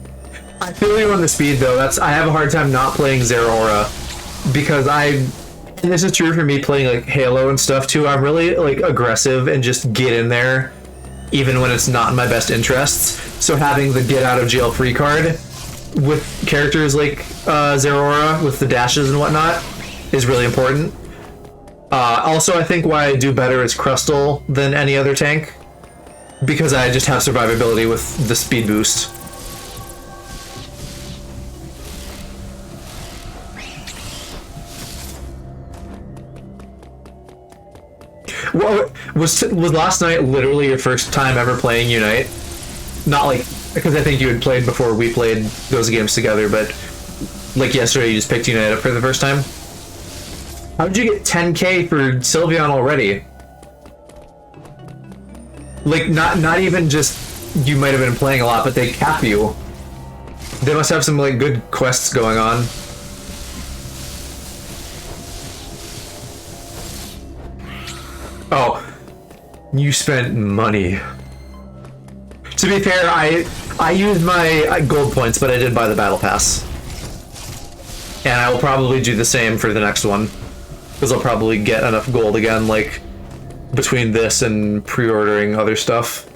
I feel you on the speed though. I have a hard time not playing Zeraora because and this is true for me playing like Halo and stuff too. I'm really like aggressive and just get in there even when it's not in my best interests. So having the get out of jail free card with characters like Zeraora with the dashes and whatnot is really important. Also, I think why I do better as Crustle than any other tank because I just have survivability with the speed boost. Well, was last night literally your first time ever playing Unite? Not like, because I think you had played before we played those games together, but like yesterday you just picked Unite up for the first time? How did you get 10k for Sylveon already? Like, not even just you might have been playing a lot, but they cap you. They must have some like good quests going on. Oh, you spent money. To be fair, I used my gold points, but I did buy the battle pass. And I will probably do the same for the next one. Because I'll probably get enough gold again, like, between this and pre-ordering other stuff.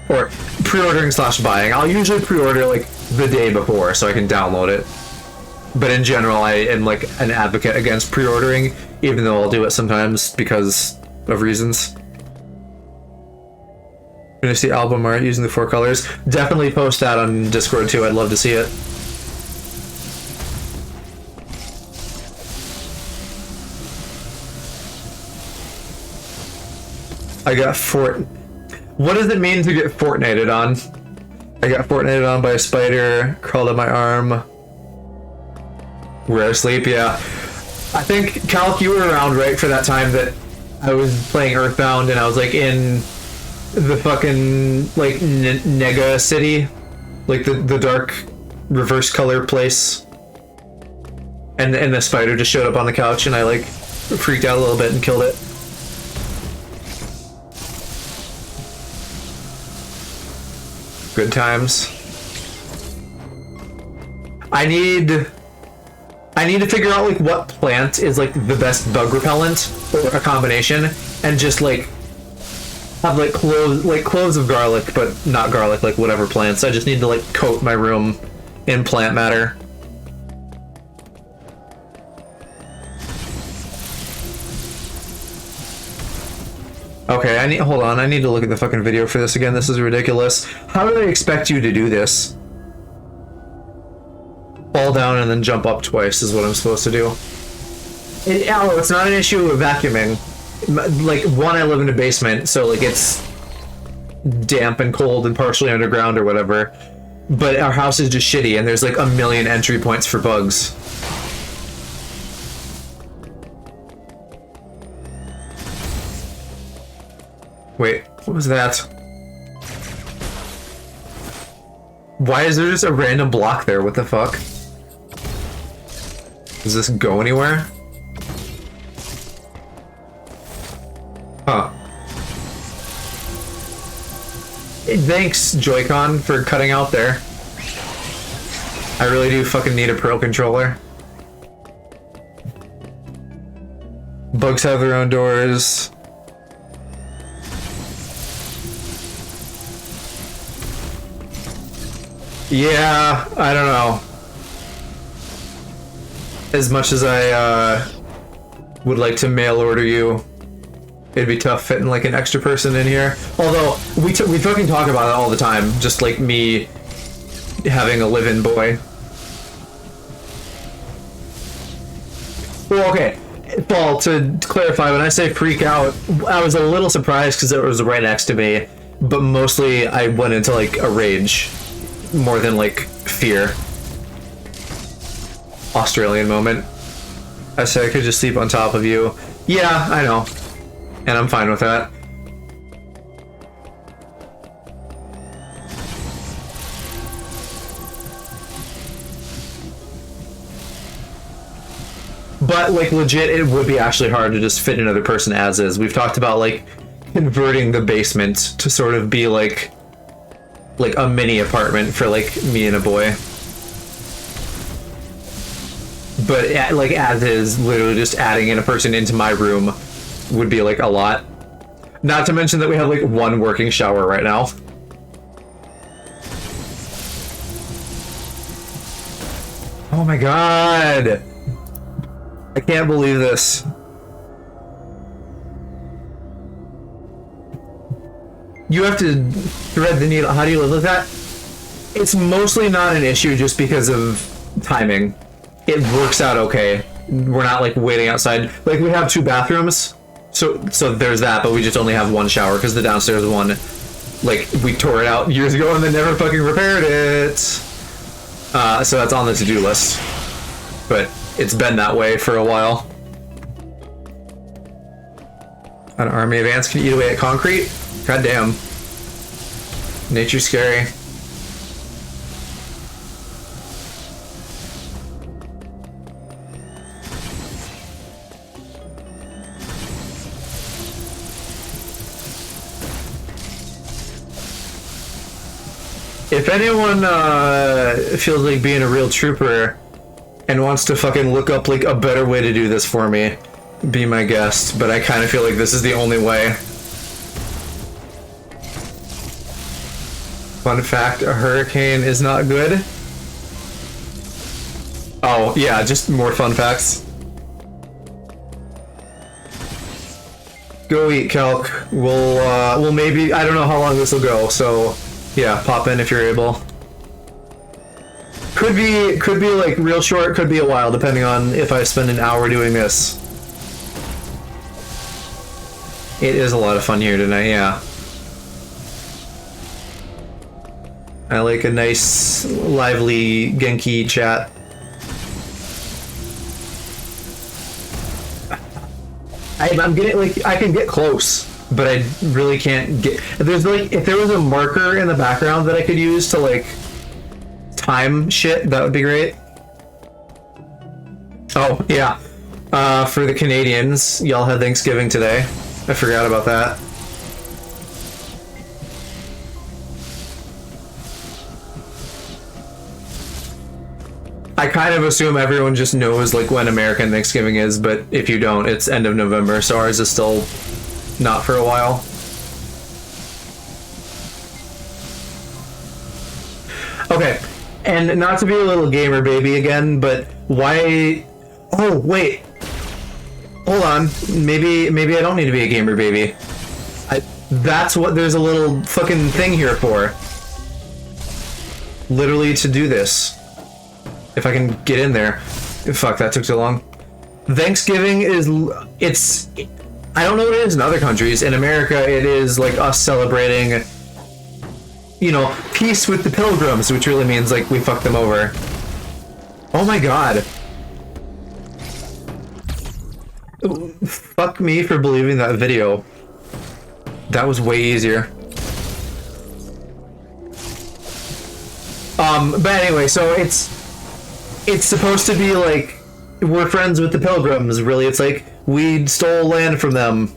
Or pre-ordering / buying. I'll usually pre-order, like, the day before, so I can download it. But in general, I am, like, an advocate against pre-ordering, even though I'll do it sometimes because of reasons. Gonna see album art using the 4 colors. Definitely post that on Discord, too. I'd love to see it. I got What does it mean to get Fortnited on? I got Fortnited on by a spider, crawled up my arm. Rare sleep, yeah. I think, Calc, you were around right for that time that I was playing Earthbound and I was like in the fucking like Nega city, like the dark reverse color place. And the spider just showed up on the couch and I like freaked out a little bit and killed it. Good times. I need to figure out like what plant is like the best bug repellent or a combination, and just like have like cloves of garlic, but not garlic, like whatever plants. I just need to like coat my room in plant matter. Okay, hold on, I need to look at the fucking video for this again. This is ridiculous. How do they expect you to do this? Fall down and then jump up twice is what I'm supposed to do. It's not an issue of vacuuming. Like, one, I live in a basement, so like it's damp and cold and partially underground or whatever. But our house is just shitty and there's like a million entry points for bugs. Wait, what was that? Why is there just a random block there? What the fuck? Does this go anywhere? Huh. Thanks, Joy-Con, for cutting out there. I really do fucking need a Pro controller. Bugs have their own doors. Yeah, I don't know. As much as I would like to mail order you, it'd be tough fitting like an extra person in here. Although we fucking talk about it all the time, just like me having a live-in boy. Well, okay. Paul, to clarify, when I say freak out, I was a little surprised because it was right next to me, but mostly I went into like a rage more than like fear. Australian moment. I said I could just sleep on top of you. Yeah, I know. And I'm fine with that. But like legit, it would be actually hard to just fit another person as is. We've talked about like converting the basement to sort of be like a mini apartment for like me and a boy. But like as is, literally just adding in a person into my room would be like a lot. Not to mention that we have like one working shower right now. Oh my god! I can't believe this. You have to thread the needle. How do you live with that? It's mostly not an issue just because of timing. It works out okay. We're not like waiting outside. Like we have 2 bathrooms, so there's that, but we just only have one shower because the downstairs one, like we tore it out years ago and then never fucking repaired it. So that's on the to-do list. But it's been that way for a while. An army of ants can eat away at concrete? God damn. Nature's scary. If anyone feels like being a real trooper and wants to fucking look up like a better way to do this for me, be my guest, but I kind of feel like this is the only way. Fun fact, a hurricane is not good. Oh, yeah, just more fun facts. Go eat, Calc. We'll maybe, I don't know how long this will go, so yeah, pop in if you're able. Could be like real short, could be a while, depending on if I spend an hour doing this. It is a lot of fun here tonight, yeah. I like a nice, lively Genki chat. I'm getting like I can get close, but I really can't get. There's like if there was a marker in the background that I could use to like time shit, that would be great. Oh yeah, for the Canadians, y'all had Thanksgiving today. I forgot about that. I kind of assume everyone just knows like when American Thanksgiving is, but if you don't, it's end of November, so ours is still not for a while. Okay, and not to be a little gamer baby again, but why... Oh, wait. Hold on. Maybe I don't need to be a gamer baby. That's what there's a little fucking thing here for. Literally to do this. If I can get in there. Fuck, that took too long. Thanksgiving is... It's... I don't know what it is in other countries. In America, it is like us celebrating, you know, peace with the pilgrims, which really means like we fucked them over. Oh my god. Fuck me for believing that video. That was way easier. But anyway, so it's supposed to be like we're friends with the pilgrims. Really, it's like we stole land from them.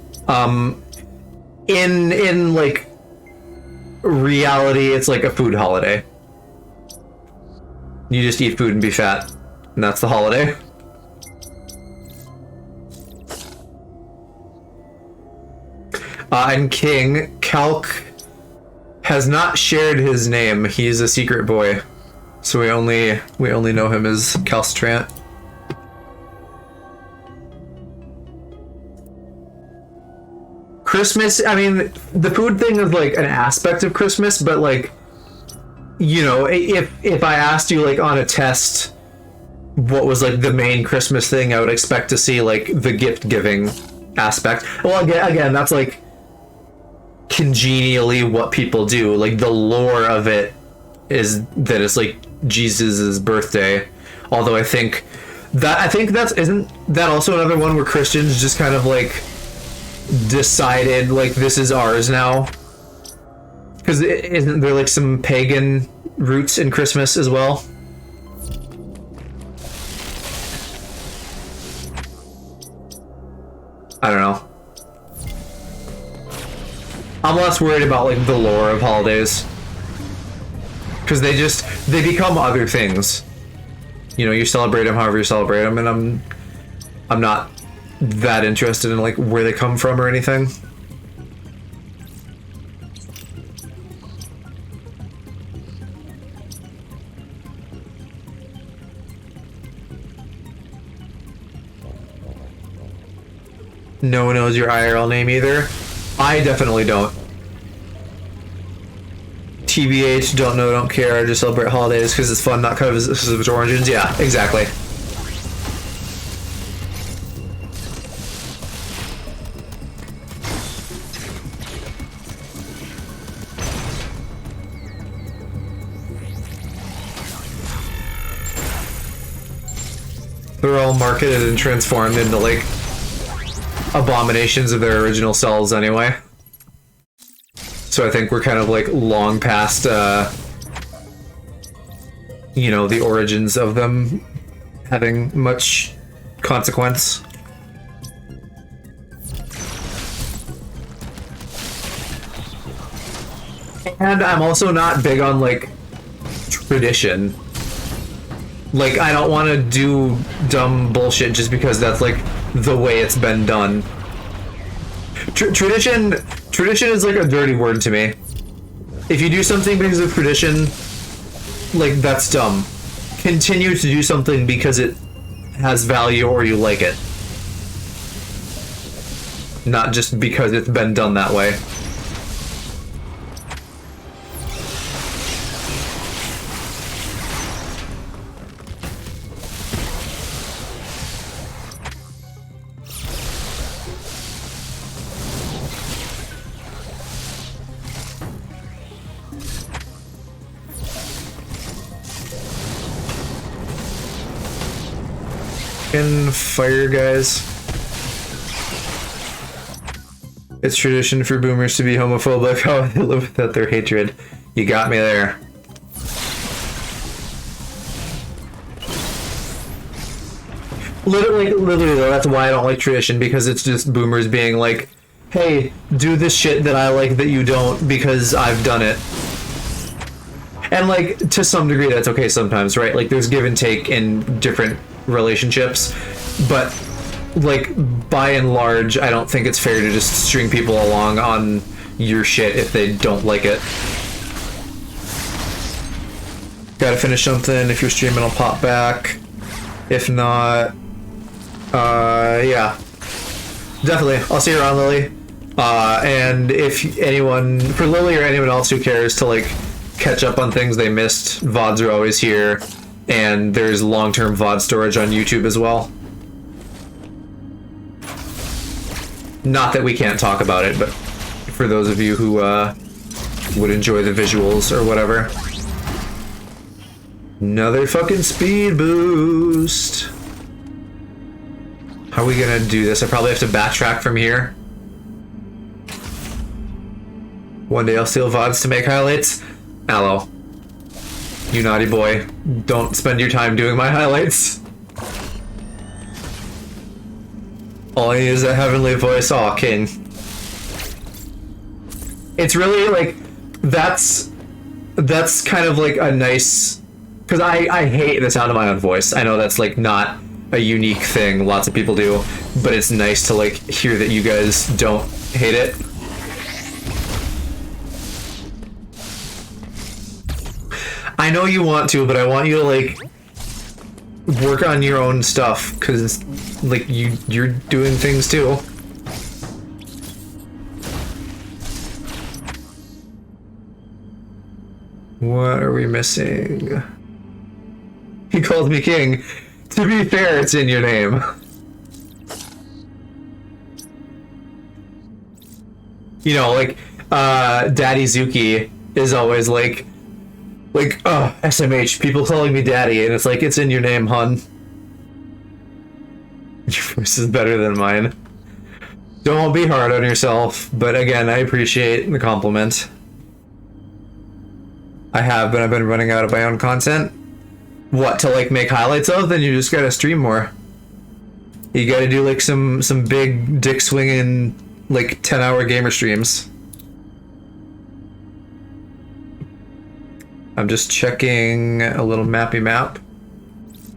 In like reality, it's like a food holiday. You just eat food and be fat, and that's the holiday. And King, Calc has not shared his name. He's a secret boy. So we only know him as Calcitrant. Christmas, I mean, the food thing is like an aspect of Christmas, but like, you know, if I asked you like on a test what was like the main Christmas thing, I would expect to see like the gift giving aspect. Well, again, that's like congenially what people do. Like the lore of it is that it's like Jesus's birthday. Although I think that's isn't that also another one where Christians just kind of like decided like this is ours now, because isn't there like some pagan roots in Christmas as well? I don't know. I'm less worried about like the lore of holidays, because they become other things. You know, you celebrate them however you celebrate them, and I'm not that interested in like where they come from or anything. No one knows your IRL name either. I definitely don't. TBH, don't know, don't care. I just celebrate holidays because it's fun, not because of its origins. Yeah, exactly. They're all marketed and transformed into like abominations of their original selves anyway. So I think we're kind of like long past you know, the origins of them having much consequence. And I'm also not big on like tradition. Like, I don't want to do dumb bullshit just because that's like the way it's been done. Tradition is like a dirty word to me. If you do something because of tradition, like, that's dumb. Continue to do something because it has value or you like it. Not just because it's been done that way. Fire guys. It's tradition for boomers to be homophobic. How they live without their hatred. You got me there. Literally though, that's why I don't like tradition, because it's just boomers being like, hey, do this shit that I like that you don't because I've done it. And like, to some degree that's okay sometimes, right? Like, there's give and take in different relationships, but like, by and large, I don't think it's fair to just string people along on your shit if they don't like it. Gotta finish something. If you're streaming, I'll pop back. If not, yeah, definitely I'll see you around, Lily. And if anyone, for Lily or anyone else who cares to like catch up on things they missed, VODs are always here. And there's long-term VOD storage on YouTube as well. Not that we can't talk about it, but for those of you who would enjoy the visuals or whatever. Another fucking speed boost. How are we gonna do this? I probably have to backtrack from here. One day I'll steal VODs to make highlights. Aloe. You naughty boy. Don't spend your time doing my highlights. All I need is a heavenly voice. Aw, King. It's really like, that's kind of like a nice, because I hate the sound of my own voice. I know that's like not a unique thing, lots of people do, but it's nice to like hear that you guys don't hate it. I know you want to, but I want you to like work on your own stuff because like you're doing things too. What are we missing? He called me king. To be fair, it's in your name. You know, like Daddy Zuki is always like, oh, SMH, people calling me daddy, and it's like, it's in your name, hun. Your voice is better than mine. Don't be hard on yourself, but again, I appreciate the compliment. I have, but I've been running out of my own content. What, to like make highlights of? Then you just gotta stream more. You gotta do like some big dick swinging like 10-hour gamer streams. I'm just checking a little mappy map.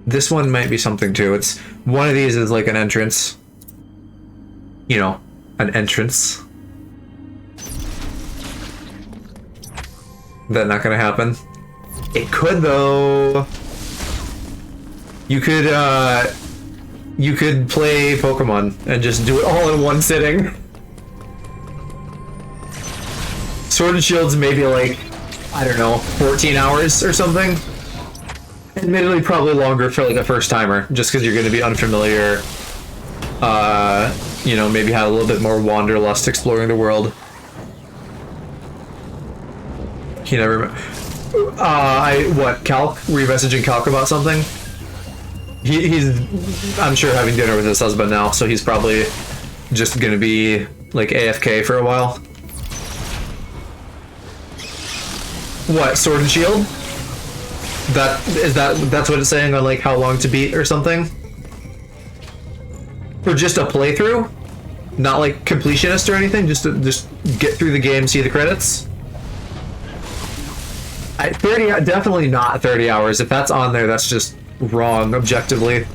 This one might be something too. It's one of these is like an entrance. You know, an entrance. That not gonna happen. It could though. You could play Pokemon and just do it all in one sitting. Sword and Shield's maybe like, I don't know, 14 hours or something. Admittedly, probably longer for like a first timer, just because you're going to be unfamiliar. You know, maybe have a little bit more wanderlust exploring the world. You never. What, Calc? Were you messaging Calc about something? He's, I'm sure, having dinner with his husband now, so he's probably just going to be like AFK for a while. What, Sword and Shield? That's what it's saying on like how long to beat or something? Or just a playthrough? Not like completionist or anything? Just get through the game, see the credits? 30, definitely not 30 hours. If that's on there, that's just wrong, objectively.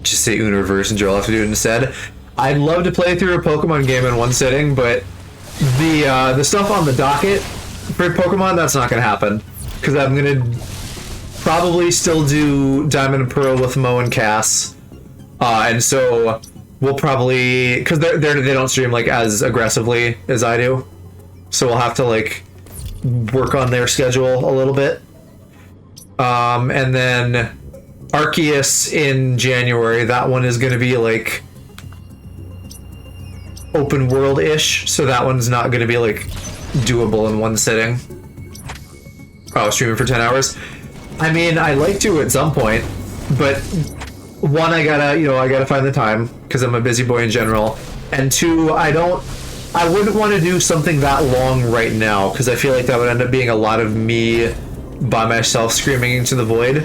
Just say Universe and Joel have to do it instead. I'd love to play through a Pokemon game in one sitting, but the stuff on the docket for Pokemon, that's not going to happen. Because I'm going to probably still do Diamond and Pearl with Mo and Cass. And so we'll probably... Because they don't stream like as aggressively as I do. So we'll have to like work on their schedule a little bit. And then Arceus in January, that one is going to be like open world-ish, so that one's not going to be like doable in one sitting. Oh, streaming for 10 hours? I mean, I'd like to at some point, but one, I gotta find the time, because I'm a busy boy in general, and two, I wouldn't want to do something that long right now, because I feel like that would end up being a lot of me by myself screaming into the void.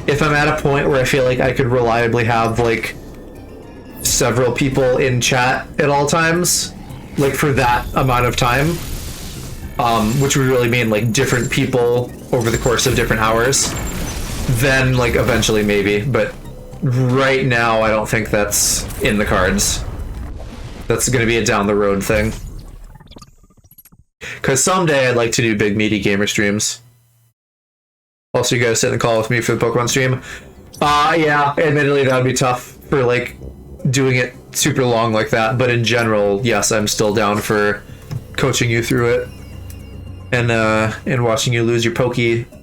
If I'm at a point where I feel like I could reliably have like several people in chat at all times, like for that amount of time, which would really mean like different people over the course of different hours, then like eventually maybe, but right now I don't think that's in the cards. That's going to be a down the road thing. Because someday I'd like to do big meaty gamer streams. Also, you guys sit and call with me for the Pokemon stream. Yeah, admittedly that would be tough for like doing it super long like that, but in general, yes, I'm still down for coaching you through it and watching you lose your Poke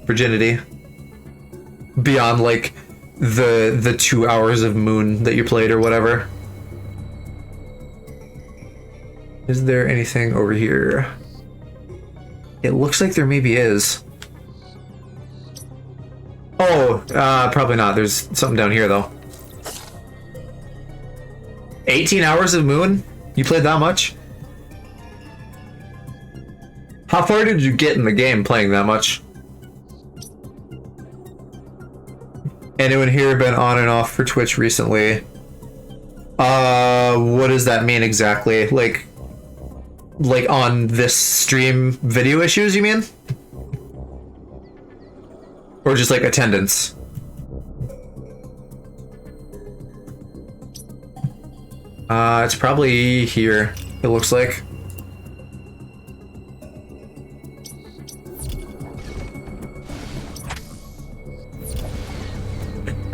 virginity beyond like the 2 hours of Moon that you played or whatever. Is there anything over here? It looks like there maybe is. Oh, probably not. There's something down here though. 18 hours of Moon? You played that much? How far did you get in the game playing that much? Anyone here been on and off for Twitch recently? What does that mean exactly? Like on this stream video issues, you mean? Or just like attendance? It's probably here, it looks like.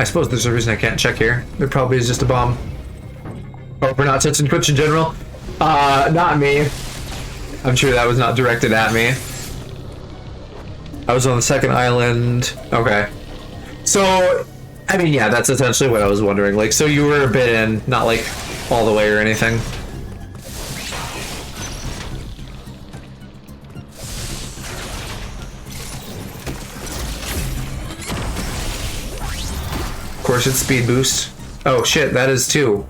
I suppose there's a reason I can't check here. There probably is just a bomb. Oh, we're not touching Twitch in general? Not me. I'm sure that was not directed at me. I was on the second island. Okay. So, I mean, yeah, that's essentially what I was wondering. Like, so you were a bit in, not like all the way or anything. Of course, it's speed boost. Oh shit, that is too.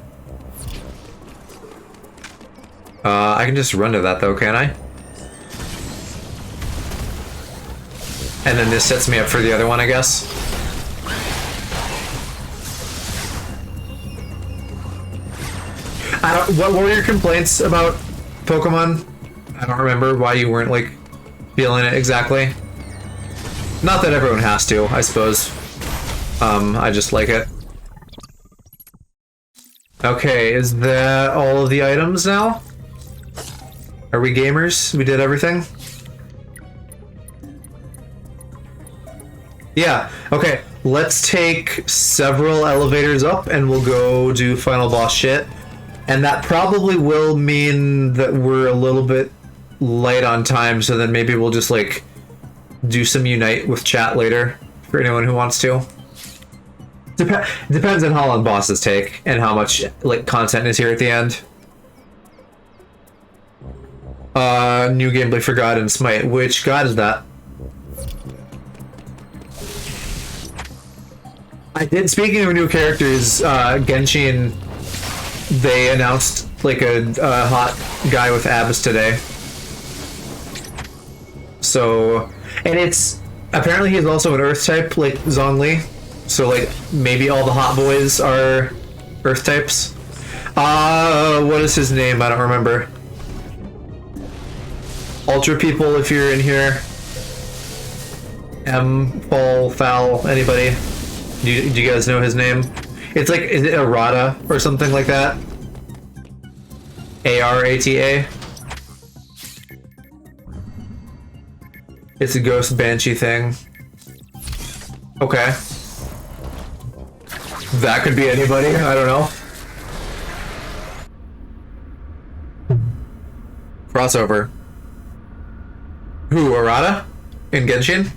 I can just run to that though, can I? And then this sets me up for the other one, I guess. What were your complaints about Pokemon? I don't remember why you weren't like feeling it exactly. Not that everyone has to, I suppose. I just like it. Okay, is that all of the items now? Are we gamers? We did everything? Yeah, okay. Let's take several elevators up and we'll go do final boss shit. And that probably will mean that we're a little bit light on time, so then maybe we'll just like do some Unite with chat later for anyone who wants to. Depends on how long bosses take and how much like content is here at the end. New gameplay for God and Smite. Which God is that? I did. Speaking of new characters, Genshin, they announced like a hot guy with abs today. So, and it's apparently he's also an Earth type, like Zhongli. So like maybe all the hot boys are Earth types. What is his name? I don't remember. Ultra people, if you're in here. Fall, Foul, anybody? Do you guys know his name? It's like, is it Arata or something like that? A-R-A-T-A? It's a ghost banshee thing. Okay. That could be anybody, I don't know. Crossover. Who, Arata? In Genshin?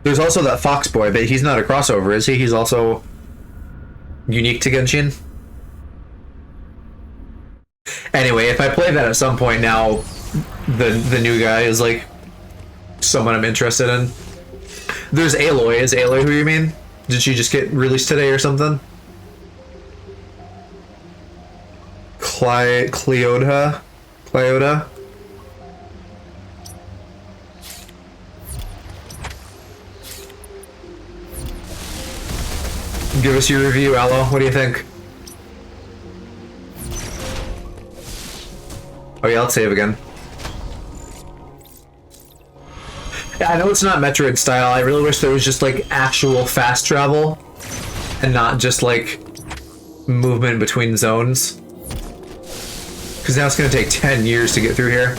There's also that Fox boy, but he's not a crossover, is he? He's also unique to Genshin. Anyway, if I play that at some point now, the new guy is like someone I'm interested in. There's Aloy. Is Aloy who you mean? Did she just get released today or something? Cleota? Give us your review, Aloe. What do you think? Oh yeah, let's save again. Yeah, I know it's not Metroid style. I really wish there was just like actual fast travel and not just like movement between zones. Because now it's going to take 10 years to get through here.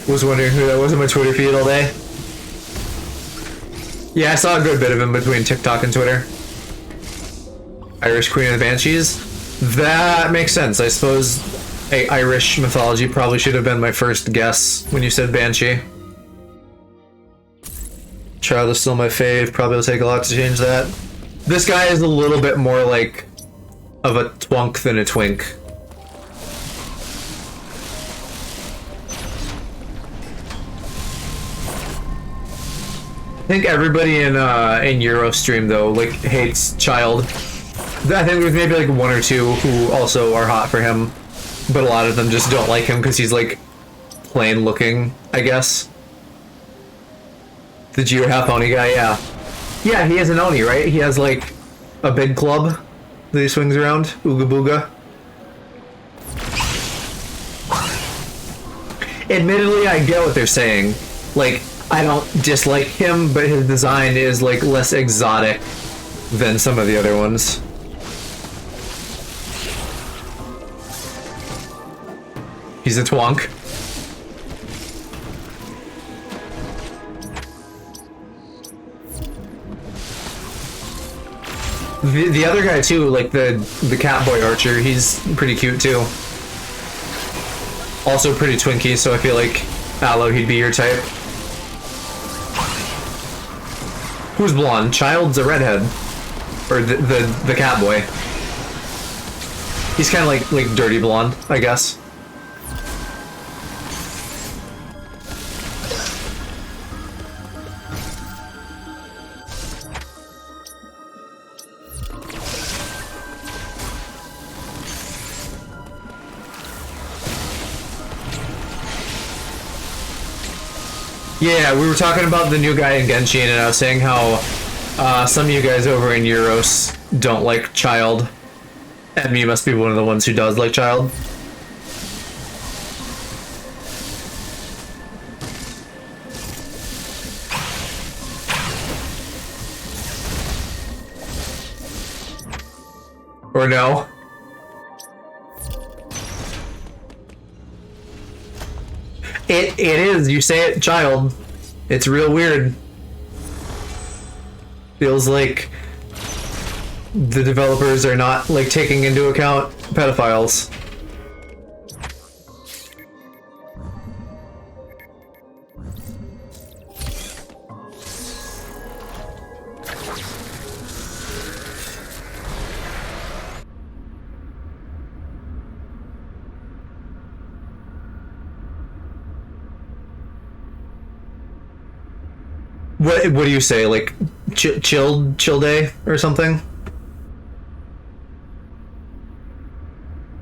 Was wondering who that was on my Twitter feed all day. Yeah, I saw a good bit of him between TikTok and Twitter. Irish Queen of the Banshees? That makes sense. I suppose Irish mythology probably should have been my first guess when you said Banshee. Child is still my fave. Probably will take a lot to change that. This guy is a little bit more like of a twunk than a twink. I think everybody in Eurostream though like hates Child. I think there's maybe like one or two who also are hot for him, but a lot of them just don't like him because he's like plain looking, I guess. The Geo half Oni guy, yeah. Yeah, he has an Oni, right? He has like a big club that he swings around. Ooga booga. Admittedly, I get what they're saying. Like, I don't dislike him, but his design is like less exotic than some of the other ones. He's a twonk. The other guy too, like the Catboy Archer, he's pretty cute too. Also pretty twinky, so I feel like Aloe, he'd be your type. Who's blonde? Child's a redhead, or the Catboy. He's kind of like dirty blonde, I guess. Yeah, we were talking about the new guy in Genshin, and I was saying how some of you guys over in Euros don't like Child, and you must be one of the ones who does like Child. Or no? It is. You say it, Child. It's real weird. Feels like the developers are not like taking into account pedophiles. What do you say? Like chill day or something?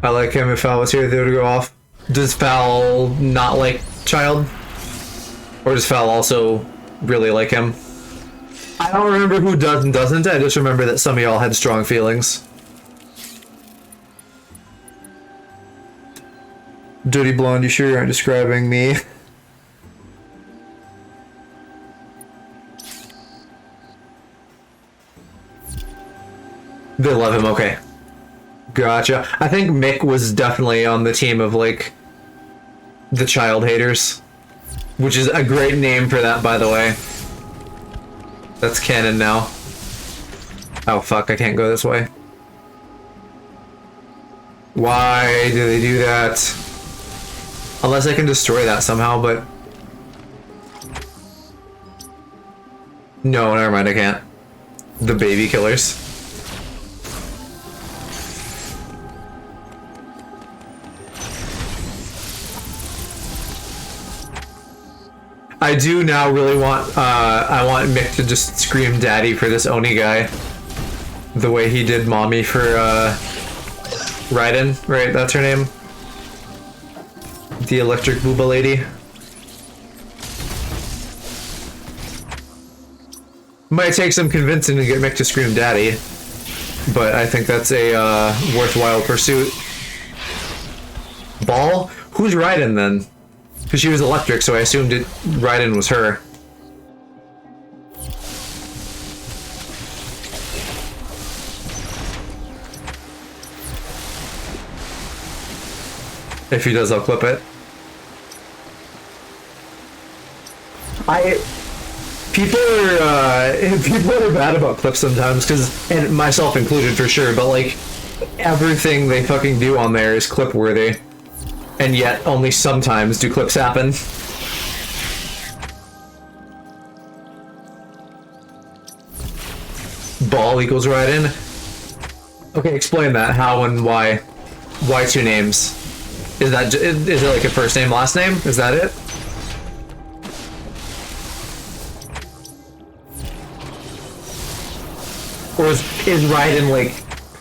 I like him. If Foul was here, they would go off. Does Foul not like Child? Or does Foul also really like him? I don't remember who does and doesn't. I just remember that some of y'all had strong feelings. Dirty blonde, you sure you aren't describing me? They love him, okay. Gotcha. I think Mick was definitely on the team of, like, the Child haters. Which is a great name for that, by the way. That's canon now. Oh, fuck, I can't go this way. Why do they do that? Unless I can destroy that somehow, but... No, never mind, I can't. The baby killers. I do now really want, I want Mick to just scream daddy for this Oni guy. The way he did mommy for, Raiden, right? That's her name? The electric booba lady. Might take some convincing to get Mick to scream daddy, but I think that's a, worthwhile pursuit. Ball? Who's Raiden then? Because she was electric, so I assumed Raiden was her. If he does, I'll clip it. People are bad about clips sometimes, because, and myself included for sure, but like, everything they fucking do on there is clip worthy. And yet, only sometimes do clips happen. Ball equals Raiden? Okay, explain that. How and why? Why two names? Is it like a first name, last name? Is that it? Or is Raiden like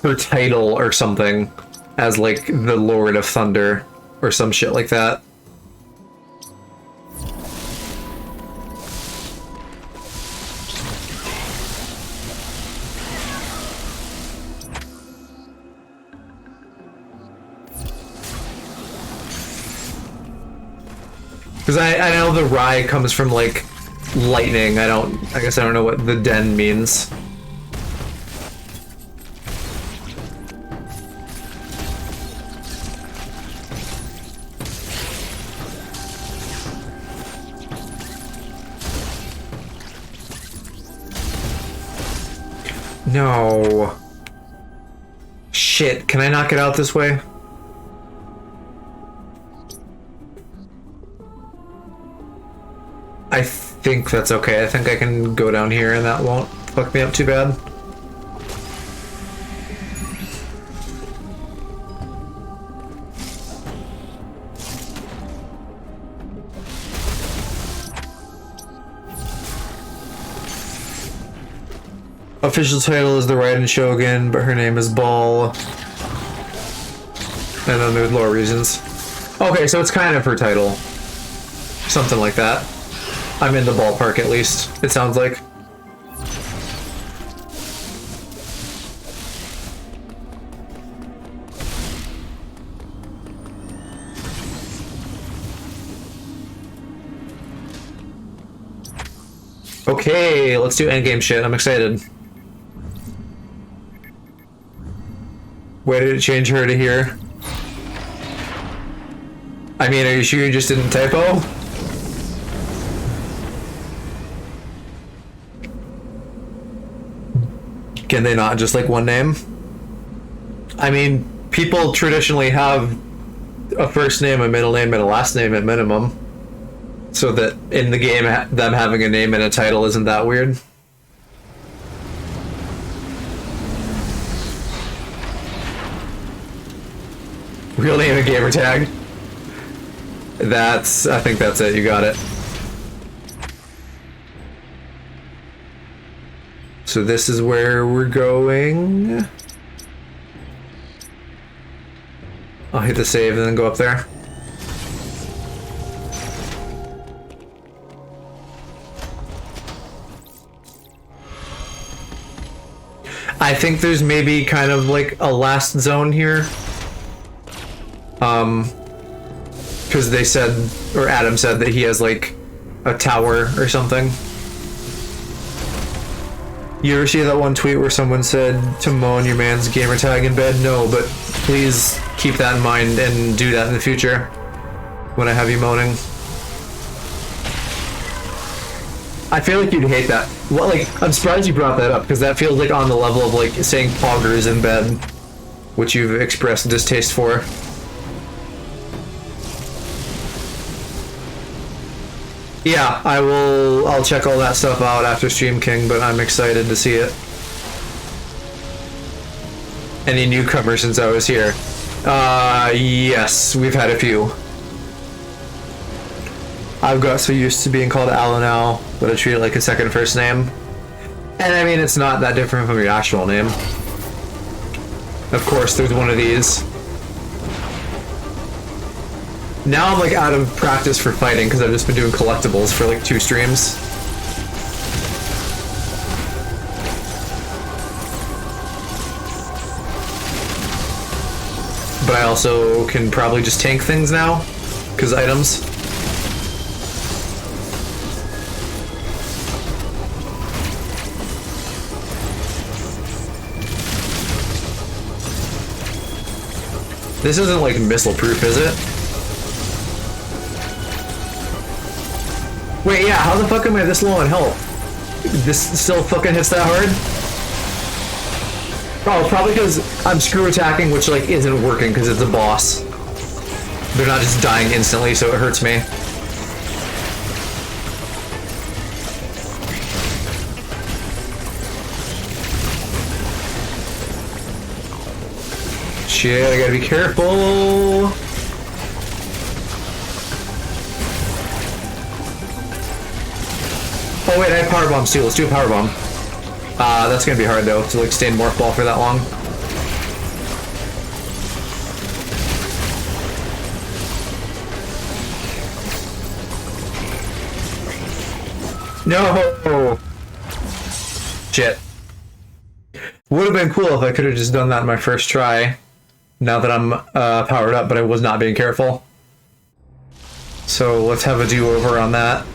her title or something as like the Lord of Thunder? Or some shit like that. Because I know the Rai comes from like lightning. I guess I don't know what the Den means. No. Shit, can I not get out this way? I think that's okay. I think I can go down here and that won't fuck me up too bad. Official title is the Raiden Shogun, but her name is Ball. And then there's lore reasons. Okay, so it's kind of her title. Something like that. I'm in the ballpark at least, it sounds like. Okay, let's do endgame shit. I'm excited. Where did it change her to here? I mean, are you sure you just didn't typo? Can they not just like one name? I mean, people traditionally have a first name, a middle name, and a last name at minimum. So that in the game, them having a name and a title isn't that weird. Real name and gamer tag. I think that's it, you got it. So this is where we're going. I'll hit the save and then go up there. I think there's maybe kind of like a last zone here. Because they said, or Adam said that he has like a tower or something. You ever see that one tweet where someone said to moan your man's gamer tag in bed? No, but please keep that in mind and do that in the future when I have you moaning. I feel like you'd hate that. Well, like, I'm surprised you brought that up because that feels like on the level of like saying poggers in bed, which you've expressed distaste for. Yeah, I'll check all that stuff out after Stream King, but I'm excited to see it. Any newcomers since I was here? Yes, we've had a few. I've got so used to being called Alan now, but I treat it like a second first name. And I mean, it's not that different from your actual name. Of course, there's one of these. Now I'm like out of practice for fighting because I've just been doing collectibles for like 2 streams. But I also can probably just tank things now because items. This isn't like missile proof, is it? Wait, yeah, how the fuck am I this low on health? This still fucking hits that hard? Oh, probably because I'm screw attacking, which like isn't working because it's a boss. They're not just dying instantly, so it hurts me. Shit, I gotta be careful. Oh wait, I have power bombs too. Let's do a power bomb. That's gonna be hard though to like stay in morph ball for that long. No. Shit. Would have been cool if I could have just done that in my first try. Now that I'm powered up, but I was not being careful. So let's have a do-over on that.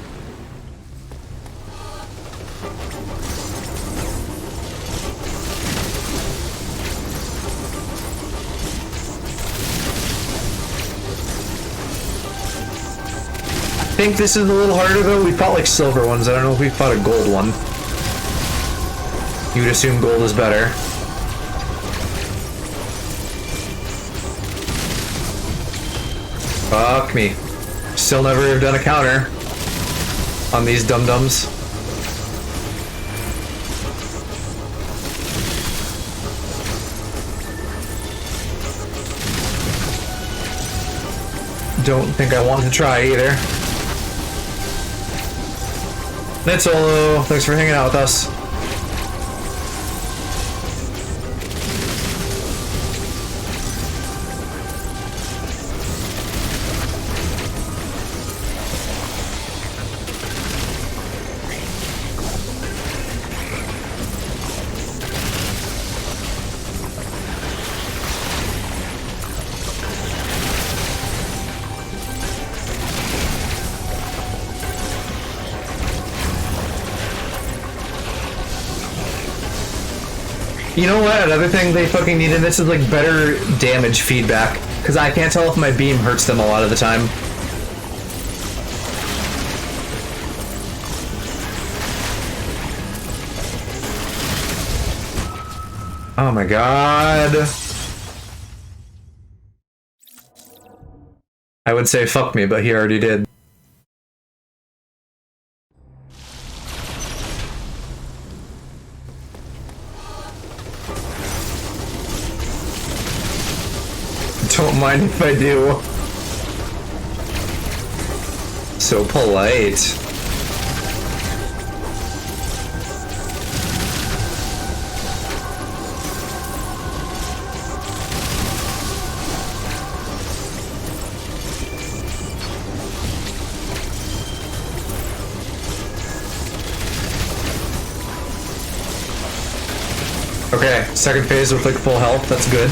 I think this is a little harder though. We fought like silver ones. I don't know if we fought a gold one. You would assume gold is better. Fuck me. Still never have done a counter on these dum-dums. Don't think I want to try either. Night Solo, thanks for hanging out with us. You know what? Another thing they fucking need in this is like better damage feedback. Because I can't tell if my beam hurts them a lot of the time. Oh my god. I would say fuck me, but he already did. Don't mind if I do. So polite. Okay, second phase with like full health, that's good.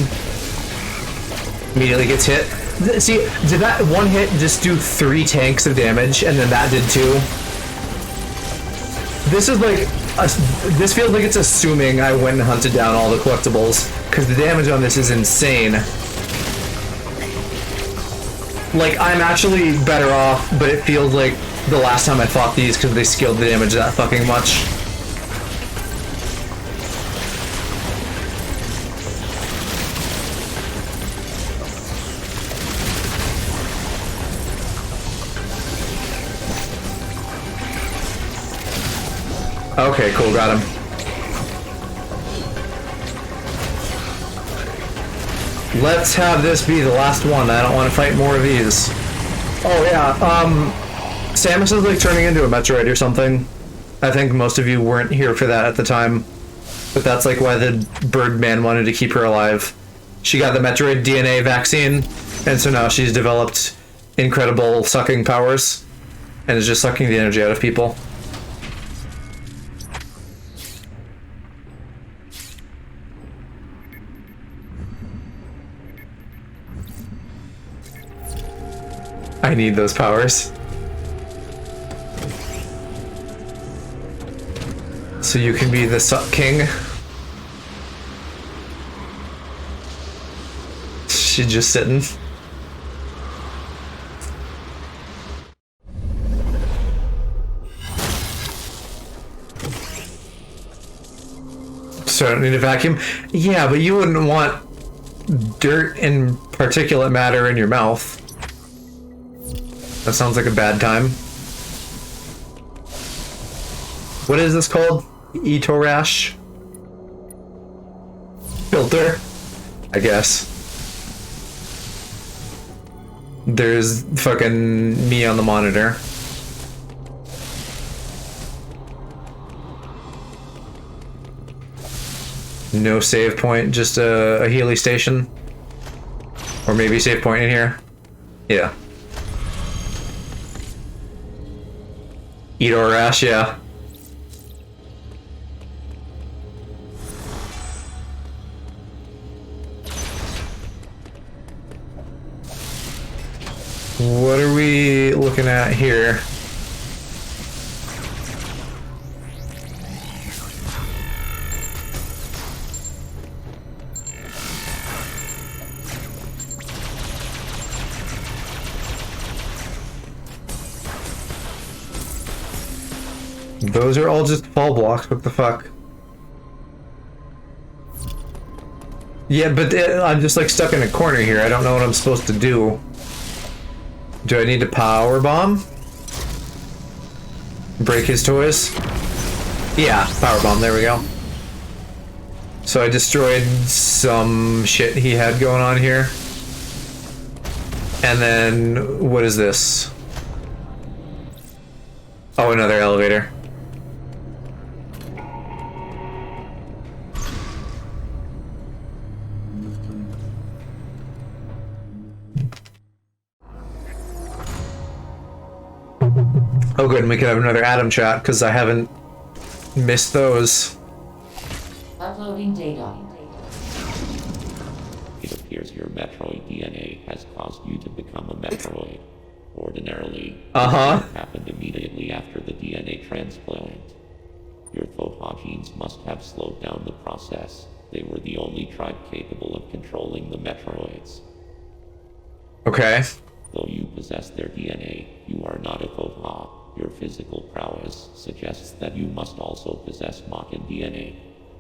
Immediately gets hit. See, did that one hit just do 3 tanks of damage, and then that did 2? This is like, this feels like it's assuming I went and hunted down all the collectibles, because the damage on this is insane. Like, I'm actually better off, but it feels like the last time I fought these because they scaled the damage that fucking much. Okay, cool, got him. Let's have this be the last one. I don't want to fight more of these. Oh yeah, Samus is like turning into a Metroid or something. I think most of you weren't here for that at the time. But that's like why the Birdman wanted to keep her alive. She got the Metroid DNA vaccine, and so now she's developed incredible sucking powers, and is just sucking the energy out of people. I need those powers. So you can be the Suck King. She's just sitting. So I don't need a vacuum? Yeah, but you wouldn't want dirt and particulate matter in your mouth. That sounds like a bad time. What is this called? Etorash? Filter? I guess. There's fucking me on the monitor. No save point, just a Healy station. Or maybe save point in here. Yeah. Etorash, yeah. What are we looking at here? Those are all just fall blocks, what the fuck? Yeah, but I'm just like stuck in a corner here. I don't know what I'm supposed to do. Do I need to power bomb? Break his toys? Yeah, power bomb, there we go. So I destroyed some shit he had going on here. And then, what is this? Oh, another elevator. Oh good, and we can have another Atom chat, because I haven't missed those. Uploading data. It appears your Metroid DNA has caused you to become a Metroid. Ordinarily, it happened immediately after the DNA transplant. Your Thoha genes must have slowed down the process. They were the only tribe capable of controlling the Metroids. Okay. Though you possess their DNA, you are not a Thoha. Your physical prowess suggests that you must also possess Makin DNA.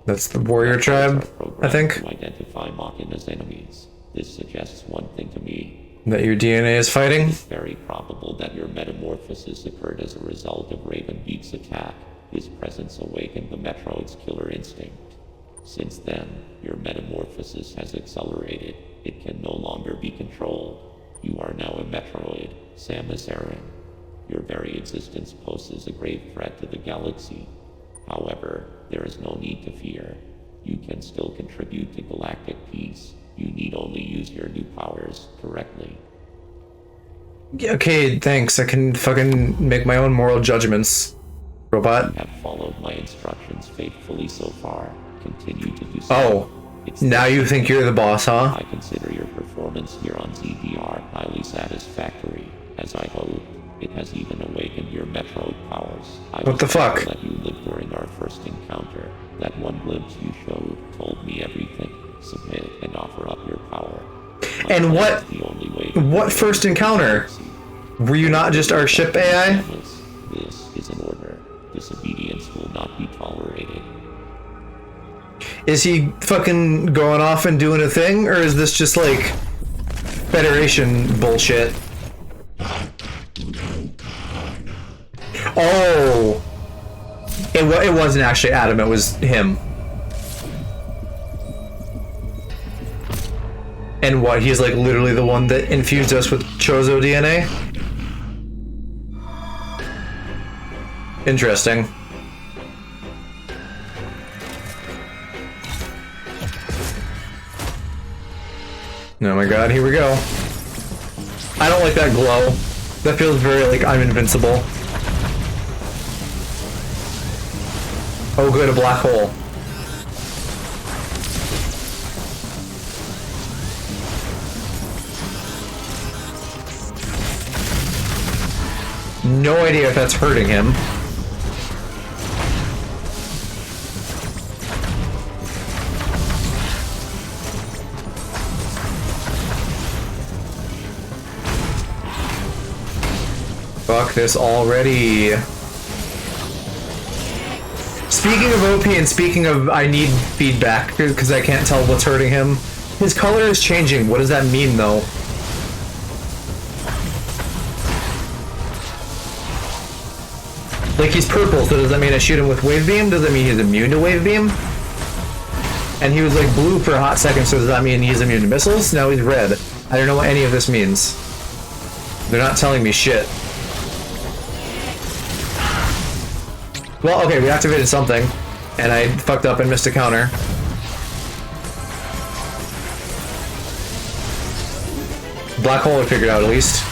That's the warrior tribe, I think. To identify Makin as enemies. This suggests one thing to me. That your DNA is fighting? It's very probable that your metamorphosis occurred as a result of Ravenbeak's attack. His presence awakened the Metroid's killer instinct. Since then, your metamorphosis has accelerated. It can no longer be controlled. You are now a Metroid, Samus Aran. Your very existence poses a grave threat to the galaxy. However, there is no need to fear. You can still contribute to galactic peace. You need only use your new powers correctly. Yeah, okay, thanks. I can fucking make my own moral judgments, robot. You have followed my instructions faithfully so far. Continue to do so. Oh, now you think you're the boss, huh? I consider your performance here on ZDR highly satisfactory. As I hoped, it has even awakened your Metroid powers. What the fuck? Let you live during our first encounter. That one glimpse you showed told me everything. Submit and offer up your power. And what first encounter? Were you not just our ship AI? This is an order. Disobedience will not be tolerated. Is he fucking going off and doing a thing, or is this just like Federation bullshit? Oh, it wasn't actually Adam, it was him. And what, he's like literally the one that infused us with Chozo DNA? Interesting. Oh my god, here we go. I don't like that glow. That feels very like I'm invincible. Oh good, a black hole. No idea if that's hurting him. Fuck this already. Speaking of OP and speaking of I need feedback because I can't tell what's hurting him, his color is changing. What does that mean though? Like he's purple, so does that mean I shoot him with wave beam? Does that mean he's immune to wave beam? And he was like blue for a hot second, so does that mean he's immune to missiles? Now he's red. I don't know what any of this means. They're not telling me shit. Well, okay, we activated something, and I fucked up and missed a counter. Black hole I figured out at least.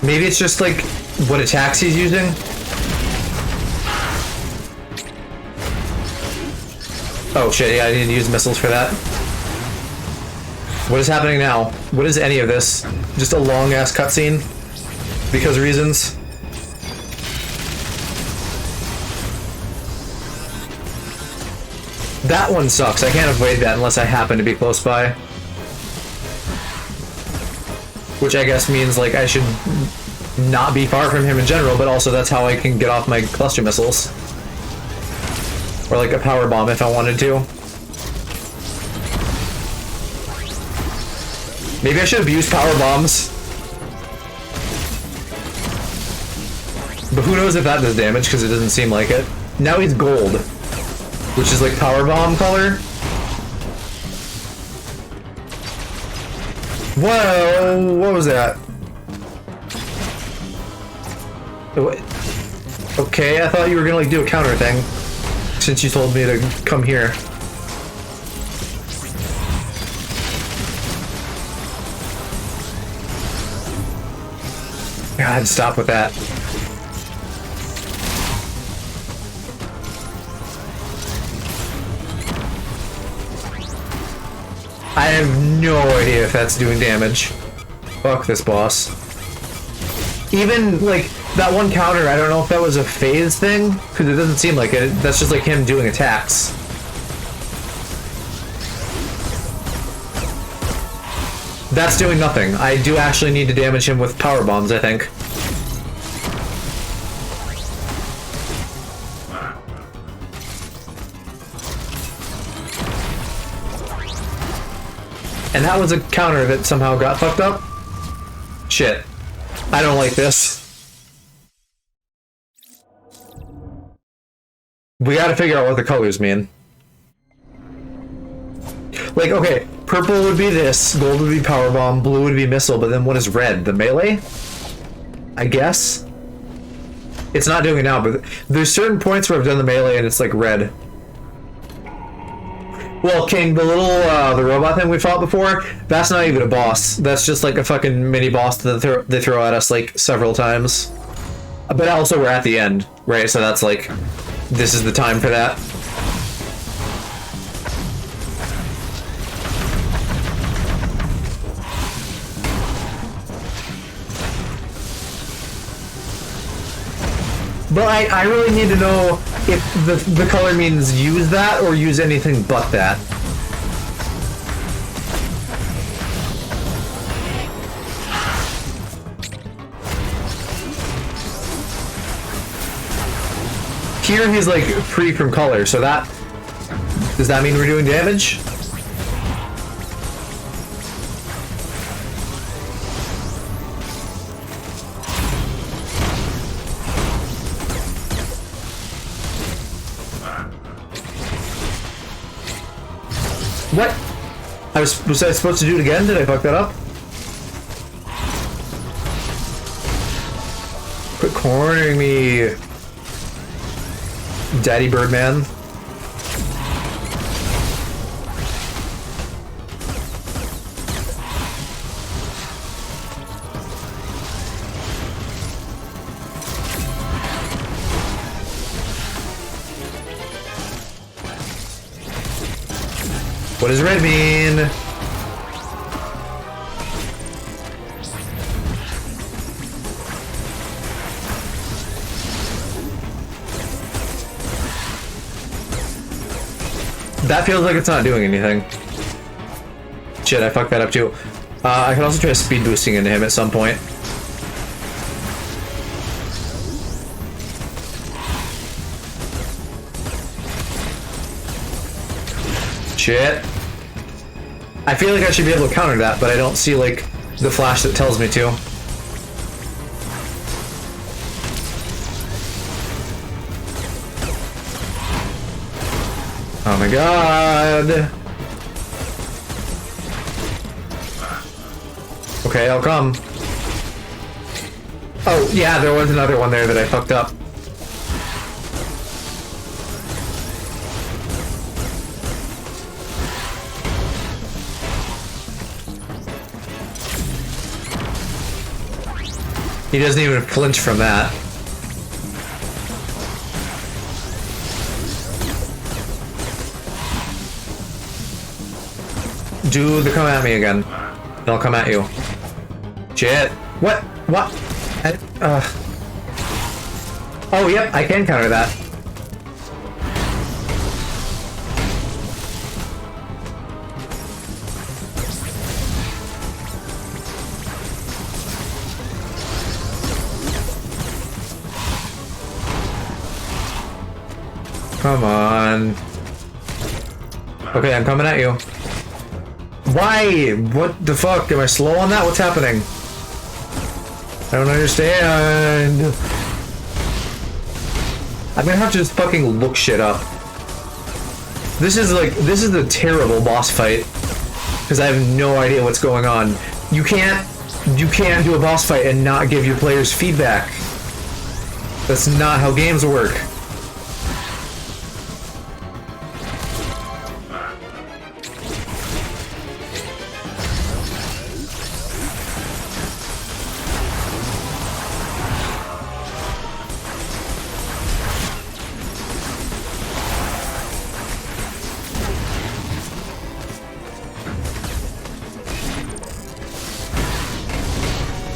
Maybe it's just like what attacks he's using. Oh shit, yeah, I need to use missiles for that. What is happening now? What is any of this? Just a long ass cutscene? Because reasons? That one sucks. I can't avoid that unless I happen to be close by. which I guess means like I should not be far from him in general, but also that's how I can get off my cluster missiles. Or like a power bomb if I wanted to. Maybe I should have used power bombs. But who knows if that does damage, because it doesn't seem like it. Now he's gold, which is like power bomb color. Whoa, what was that? Okay, I thought you were gonna like do a counter thing, since you told me to come here. God, stop with that. I have no idea if that's doing damage. Fuck this boss. Even, like, that one counter, I don't know if that was a phase thing, because it doesn't seem like it. That's just like him doing attacks. That's doing nothing. I do actually need to damage him with power bombs, I think. And that was a counter that somehow got fucked up? Shit. I don't like this. We gotta figure out what the colors mean. Like, okay, purple would be this, gold would be power bomb, blue would be missile, but then what is red? The melee? I guess? It's not doing it now, but there's certain points where I've done the melee and it's like red. Well, King, the little, the robot thing we fought before, that's not even a boss. That's just like a fucking mini boss that they throw at us like several times. But also we're at the end, right? So that's like, this is the time for that. But I really need to know if the color means use that or use anything but that. Here he's like free from color, so that... Does that mean we're doing damage? What? Was I supposed to do it again? Did I fuck that up? Quit cornering me, Daddy Birdman. What does red mean? That feels like it's not doing anything. Shit, I fucked that up too. I can also try speed boosting into him at some point. Shit. I feel like I should be able to counter that, but I don't see, like, the flash that tells me to. Oh my god. Okay, I'll come. Oh, yeah, there was another one there that I fucked up. He doesn't even flinch from that. Do the come at me again. And I'll come at you. Shit. What? What? Oh, yep, I can counter that. Come on. Okay, I'm coming at you. Why? What the fuck? Am I slow on that? What's happening? I don't understand. I'm gonna have to just fucking look shit up. This is a terrible boss fight. Because I have no idea what's going on. You can't do a boss fight and not give your players feedback. That's not how games work.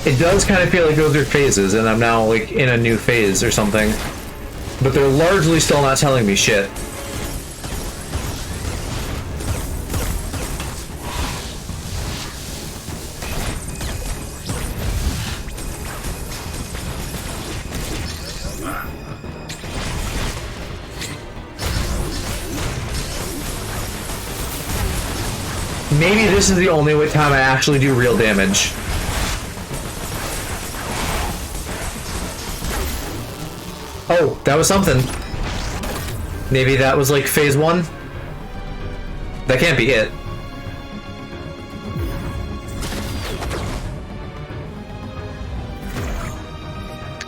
It does kind of feel like those are phases, and I'm now, like, in a new phase or something. But they're largely still not telling me shit. Maybe this is the only time I actually do real damage. Oh, that was something. Maybe that was like phase 1? That can't be it.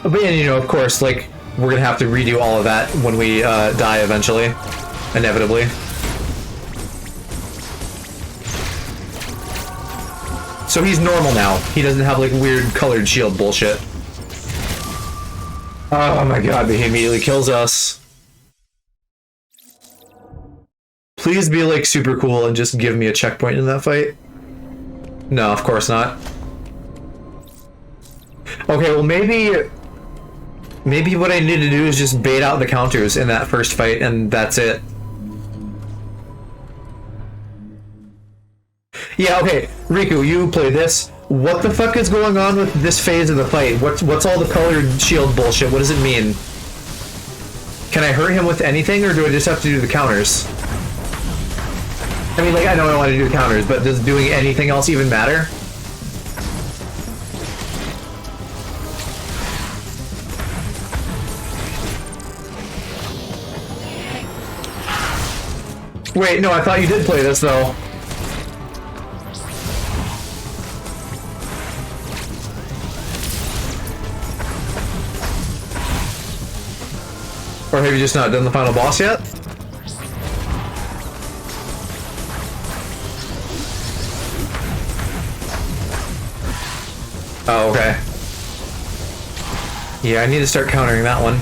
But yeah, you know, of course, like, we're gonna have to redo all of that when we die eventually. Inevitably. So he's normal now. He doesn't have, like, weird colored shield bullshit. Oh my god, but he immediately kills us. Please be, like, super cool and just give me a checkpoint in that fight. No, of course not. Okay, well maybe what I need to do is just bait out the counters in that first fight, and that's it. Yeah, okay, Riku, you play this. What the fuck is going on with this phase of the fight? What's all the colored shield bullshit? What does it mean? Can I hurt him with anything, or do I just have to do the counters? I mean, like, I know I want to do the counters, but does doing anything else even matter? Wait, no, I thought you did play this, though. Or have you just not done the final boss yet? Oh, okay. Yeah, I need to start countering that one.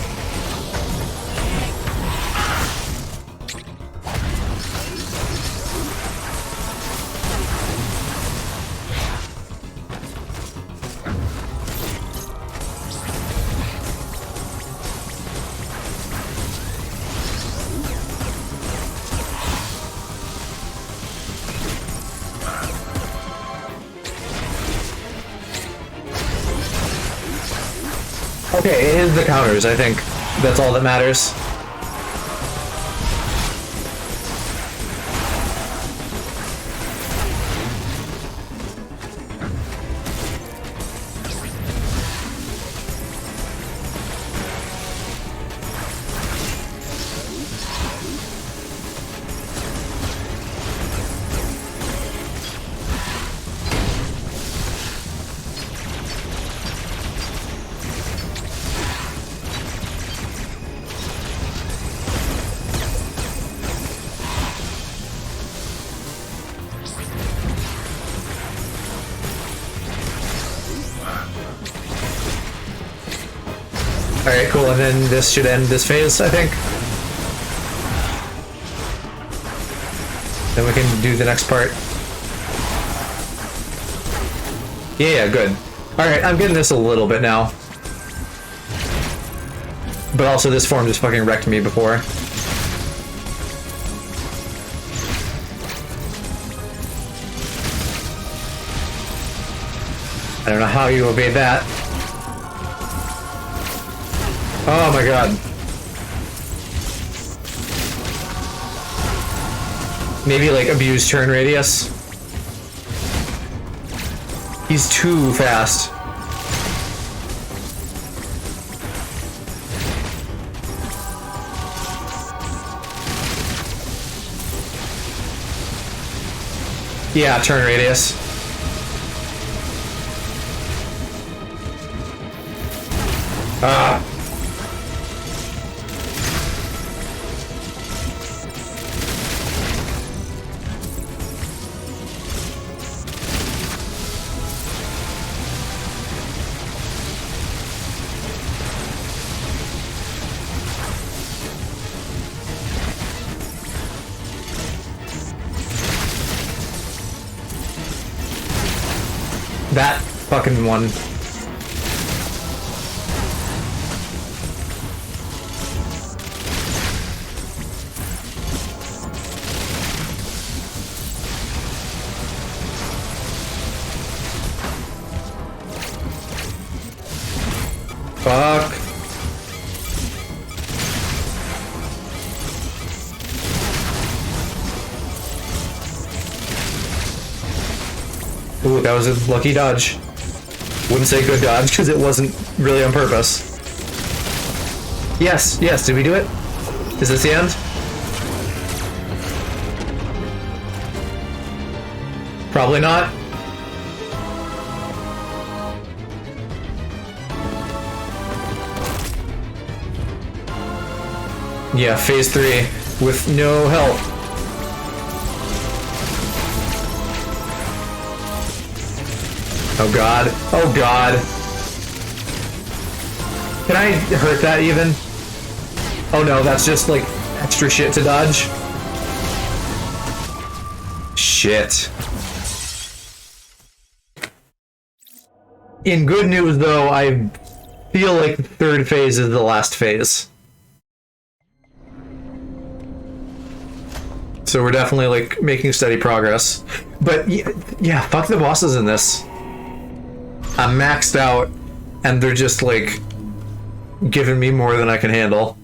Okay, it is the counters, I think. That's all that matters. Alright, cool, and then this should end this phase, I think. Then we can do the next part. Yeah, good. Alright, I'm getting this a little bit now. But also this form just fucking wrecked me before. I don't know how you obeyed that. Oh my god. Maybe like abuse turn radius. He's too fast. Yeah, turn radius. Ah. That fucking one. Fuck. Ooh, that was a lucky dodge. Wouldn't say good dodge because it wasn't really on purpose. Yes, yes, did we do it? Is this the end? Probably not. Yeah, phase 3 with no help. Oh god. Oh god. Can I hurt that even? Oh no, that's just like extra shit to dodge. Shit. In good news though, I feel like the third phase is the last phase. So we're definitely like making steady progress. But yeah, fuck the bosses in this. I'm maxed out, and they're just, like, giving me more than I can handle.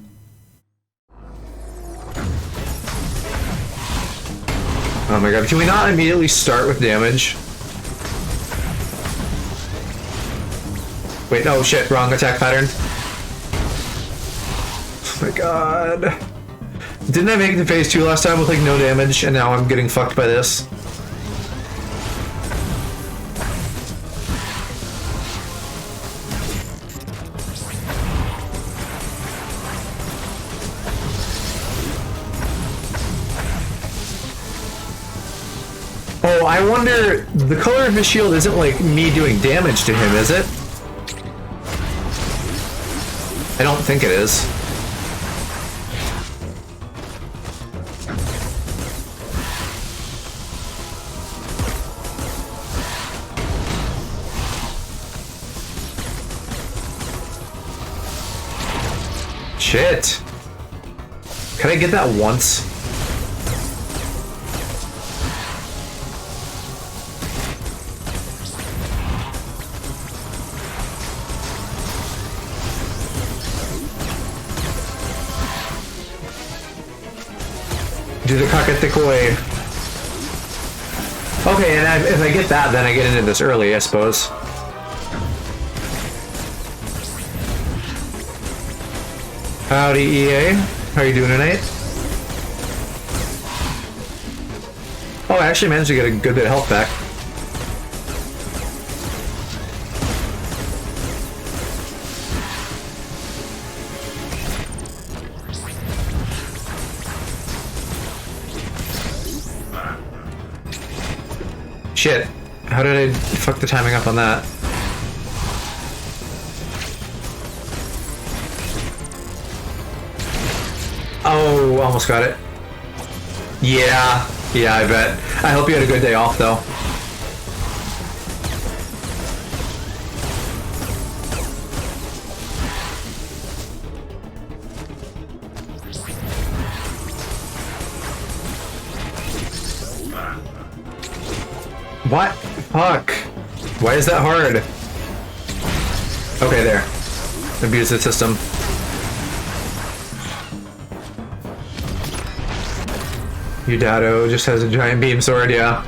Oh my god, can we not immediately start with damage? Wait, no, shit, wrong attack pattern. Oh my god. Didn't I make it to phase 2 last time with, like, no damage, and now I'm getting fucked by this? Oh, I wonder, the color of his shield isn't like me doing damage to him, is it? I don't think it is. Shit. Can I get that once? Do the kakatikoy. Okay, and if I get that, then I get into this early, I suppose. Howdy, EA. How are you doing tonight? Oh, I actually managed to get a good bit of health back. Shit. How did I fuck the timing up on that? Oh, almost got it. Yeah. Yeah, I bet. I hope you had a good day off, though. What? Fuck. Why is that hard? Okay, there. Abuse the system. Udato just has a giant beam sword, yeah.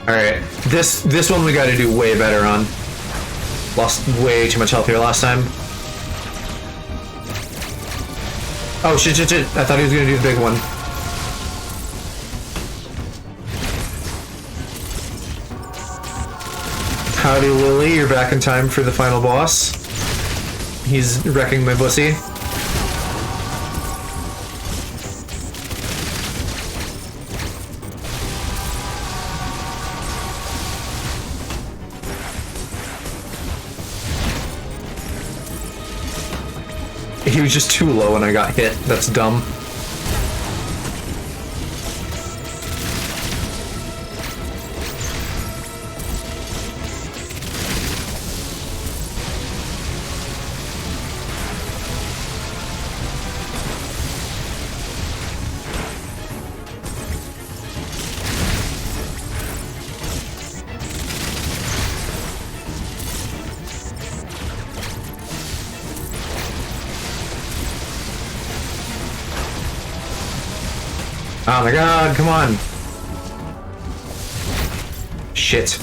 Alright, this one we gotta do way better on. Lost way too much health here last time. Oh shit, shit, shit. I thought he was gonna do the big one. Howdy Lily, you're back in time for the final boss. He's wrecking my pussy. He was just too low when I got hit. That's dumb. Oh my god, come on. Shit.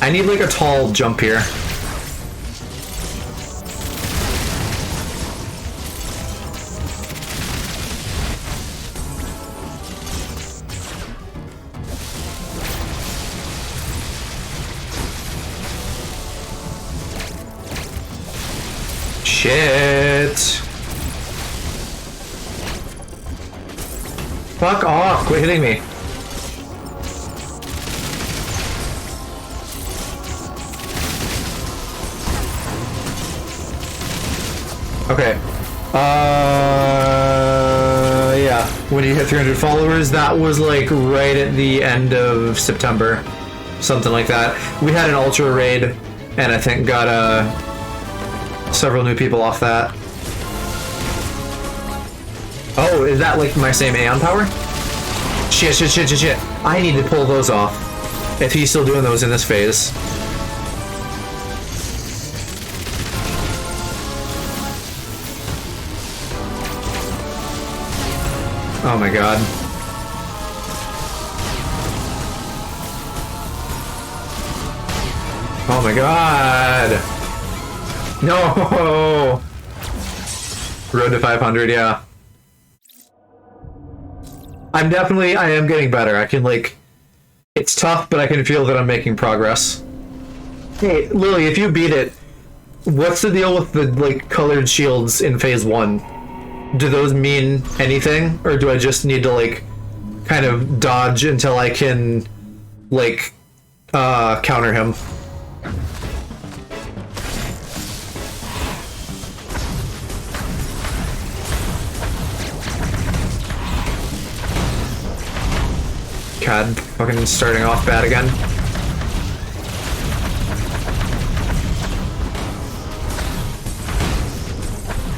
I need like a tall jump here. Shit. Fuck off! Quit hitting me. Okay. Yeah. When you hit 300 followers, that was like right at the end of September. Something like that. We had an ultra raid, and I think got several new people off that. Oh, is that like my same Aeon power? Shit, shit, shit, shit, shit. I need to pull those off. If he's still doing those in this phase. Oh my god. Oh my god! No! Road to 500, yeah. I am getting better. I can, like, it's tough, but I can feel that I'm making progress. Hey, Lily, if you beat it, what's the deal with the, like, colored shields in phase 1? Do those mean anything? Or do I just need to, like, kind of dodge until I can, like, counter him? God, fucking starting off bad again.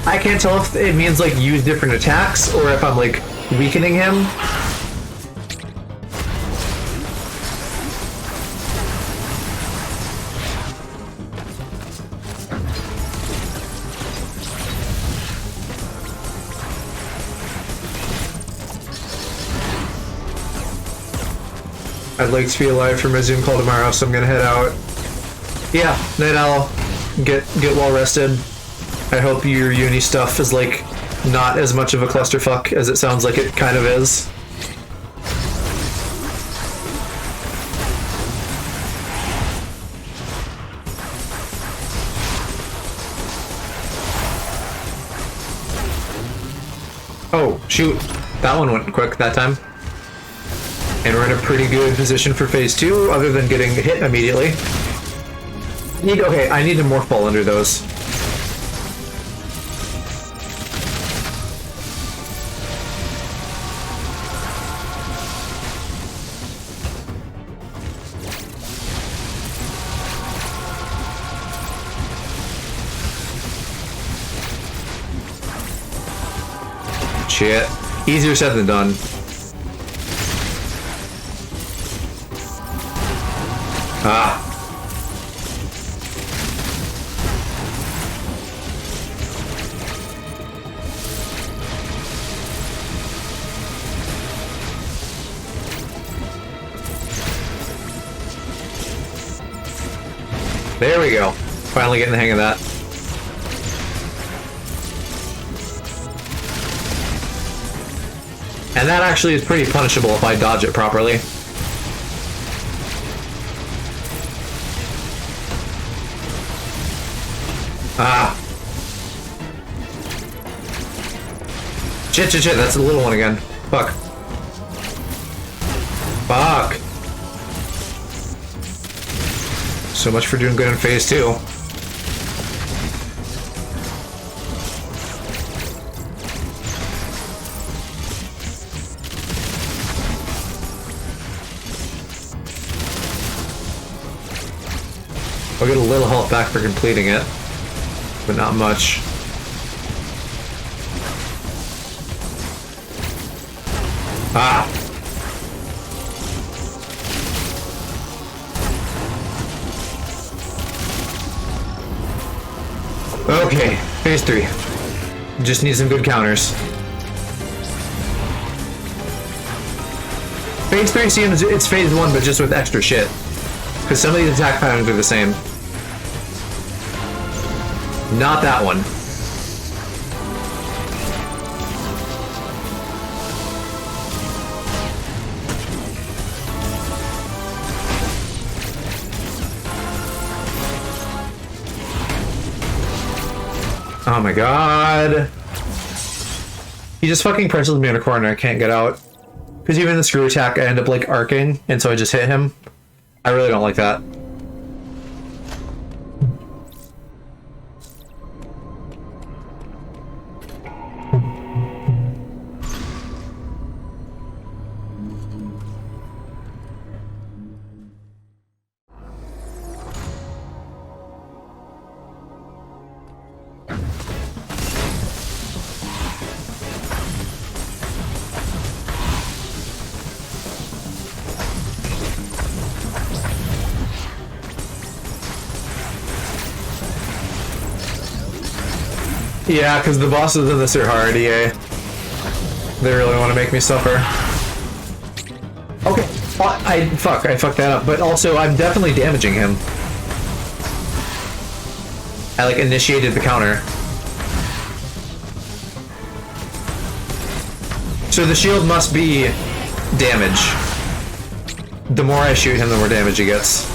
I can't tell if it means like use different attacks or if I'm like weakening him. I'd like to be alive for my Zoom call tomorrow, so I'm gonna head out. Yeah, night owl. Get well rested. I hope your uni stuff is like not as much of a clusterfuck as it sounds like it kind of is. Oh, shoot. That one went quick that time. And we're in a pretty good position for phase 2, other than getting hit immediately. Okay, I need to morph ball under those. Shit. Easier said than done. Ah. There we go. Finally getting the hang of that. And that actually is pretty punishable if I dodge it properly. Ah. Shit, that's the little one again. Fuck. Fuck. So much for doing good in phase 2. I'll get a little health back for completing it, but not much. Ah! Okay, phase 3. Just need some good counters. Phase 3 seems it's phase 1, but just with extra shit. Because some of these attack patterns are the same. Not that one. Oh my god. He just fucking presses me in a corner. I can't get out. Because even the screw attack, I end up like arcing, and so I just hit him. I really don't like that. Yeah, because the bosses in this are hard, EA. They really want to make me suffer. Okay, I fucked that up, but also I'm definitely damaging him. I like initiated the counter. So the shield must be damage. The more I shoot him, the more damage he gets.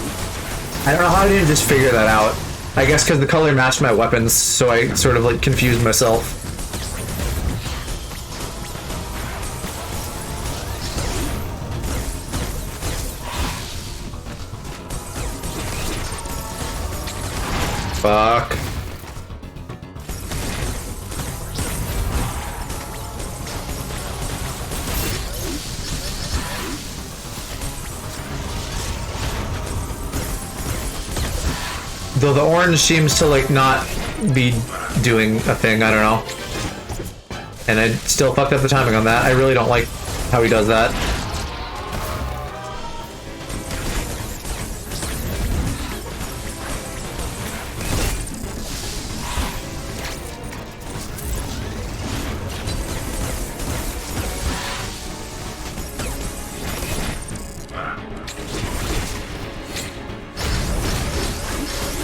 I don't know how I didn't just figure that out. I guess because the color matched my weapons, so I sort of like confused myself. Fuck. Though the orange seems to like not be doing a thing, I don't know. And I still fucked up the timing on that. I really don't like how he does that.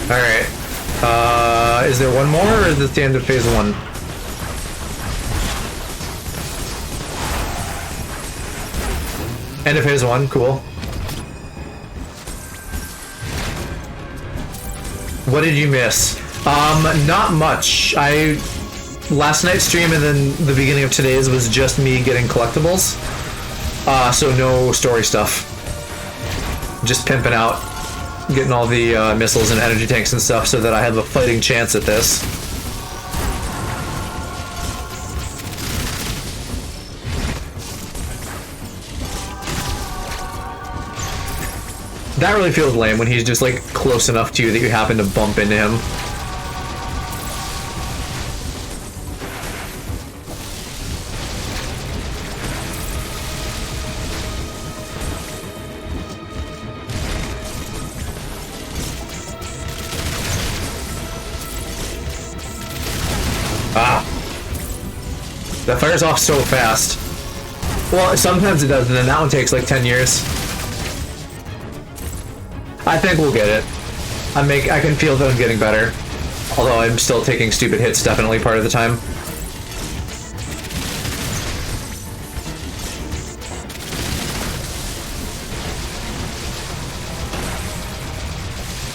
Alright. Is there one more, or is this the end of phase 1? End of phase 1, cool. What did you miss? Not much. Last night's stream and then the beginning of today's was just me getting collectibles. So no story stuff. Just pimping out. Getting all the missiles and energy tanks and stuff so that I have a fighting chance at this. That really feels lame when he's just like close enough to you that you happen to bump into him. Ah. That fires off so fast. Well, sometimes it does, and then that one takes like 10 years. I think we'll get it. I can feel that I'm getting better. Although I'm still taking stupid hits definitely part of the time.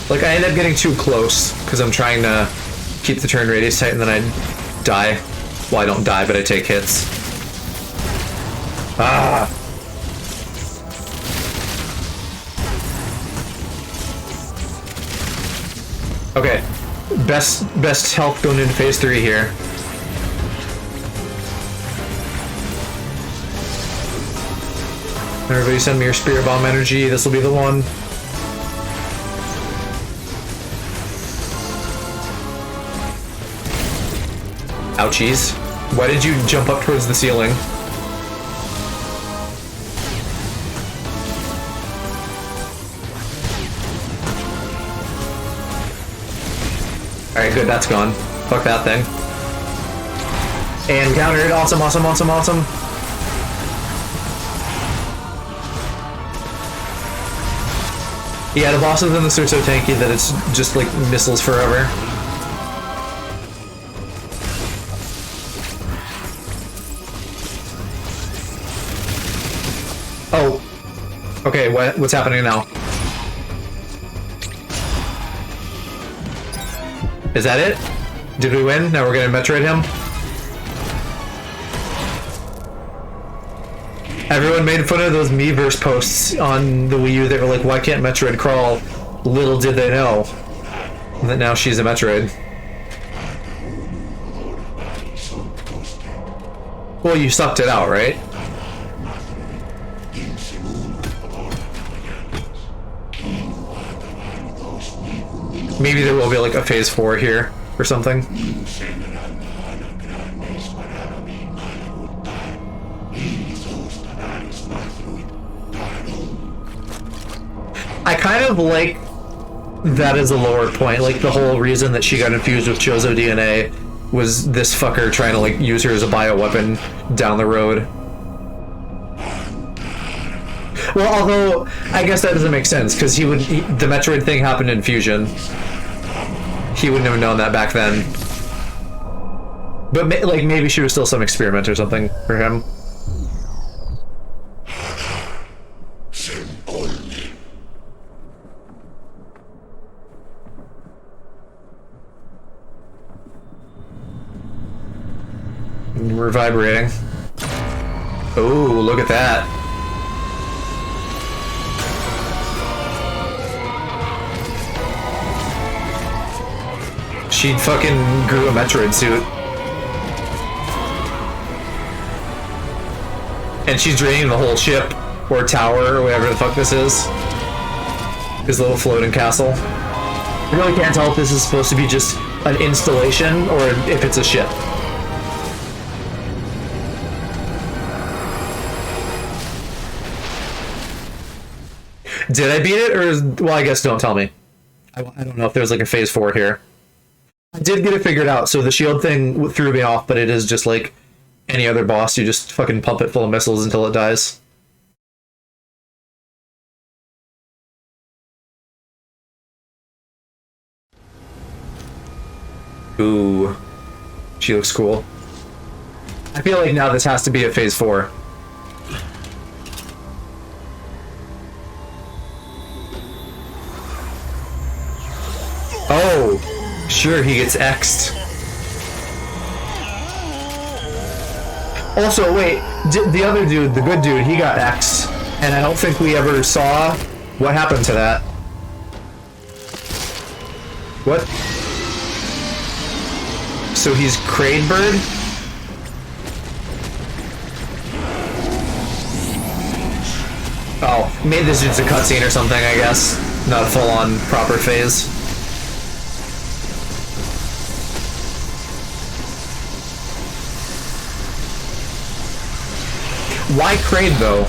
Like, I end up getting too close, because I'm trying to keep the turn radius tight, and then I die. Well, I don't die, but I take hits. Ah! Okay. Best health going into phase 3 here. Everybody send me your Spirit Bomb energy, this will be the one. Ouchies. Why did you jump up towards the ceiling? Alright, good, that's gone. Fuck that thing. And counter it. Awesome, awesome, awesome, awesome. Yeah, the bosses in this are so tanky that it's just like missiles forever. Oh. Okay, what's happening now? Is that it? Did we win? Now we're gonna Metroid him? Everyone made fun of those Miiverse posts on the Wii U that were like, why can't Metroid crawl? Little did they know that now she's a Metroid. Well, you sucked it out, right? Maybe there will be like a phase 4 here or something. I kind of like that as a lower point. Like the whole reason that she got infused with Chozo DNA was this fucker trying to like use her as a bioweapon down the road. Well, although I guess that doesn't make sense because the Metroid thing happened in Fusion. He wouldn't have known that back then. But like maybe she was still some experiment or something for him. We're vibrating. Oh, look at that. She fucking grew a Metroid suit. And she's draining the whole ship, or tower, or whatever the fuck this is. This little floating castle. I really can't tell if this is supposed to be just an installation, or if it's a ship. Did I beat it, or well, I guess don't tell me. I don't know if there's like a phase 4 here. I did get it figured out, so the shield thing threw me off, but it is just like any other boss. You just fucking pump it full of missiles until it dies. Ooh. She looks cool. I feel like now this has to be a phase 4. Oh! Sure, he gets X'd. Also, wait, the other dude, the good dude, he got X'd. And I don't think we ever saw what happened to that. What? So he's Crane Bird? Oh, maybe this is a cutscene or something, I guess. Not a full-on proper phase. Why Kraid, though?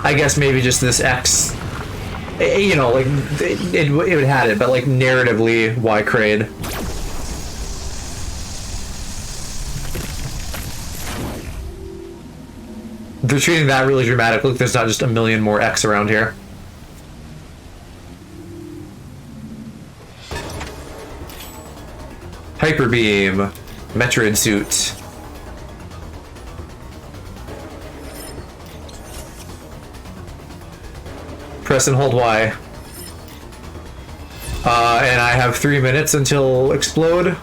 I guess maybe just this X. You know, like, it would had it, but like, narratively, why Kraid? They're treating that really dramatic. Look, there's not just a million more X around here. Hyper Beam. Metroid suit. Press and hold Y. And I have 3 minutes until explode.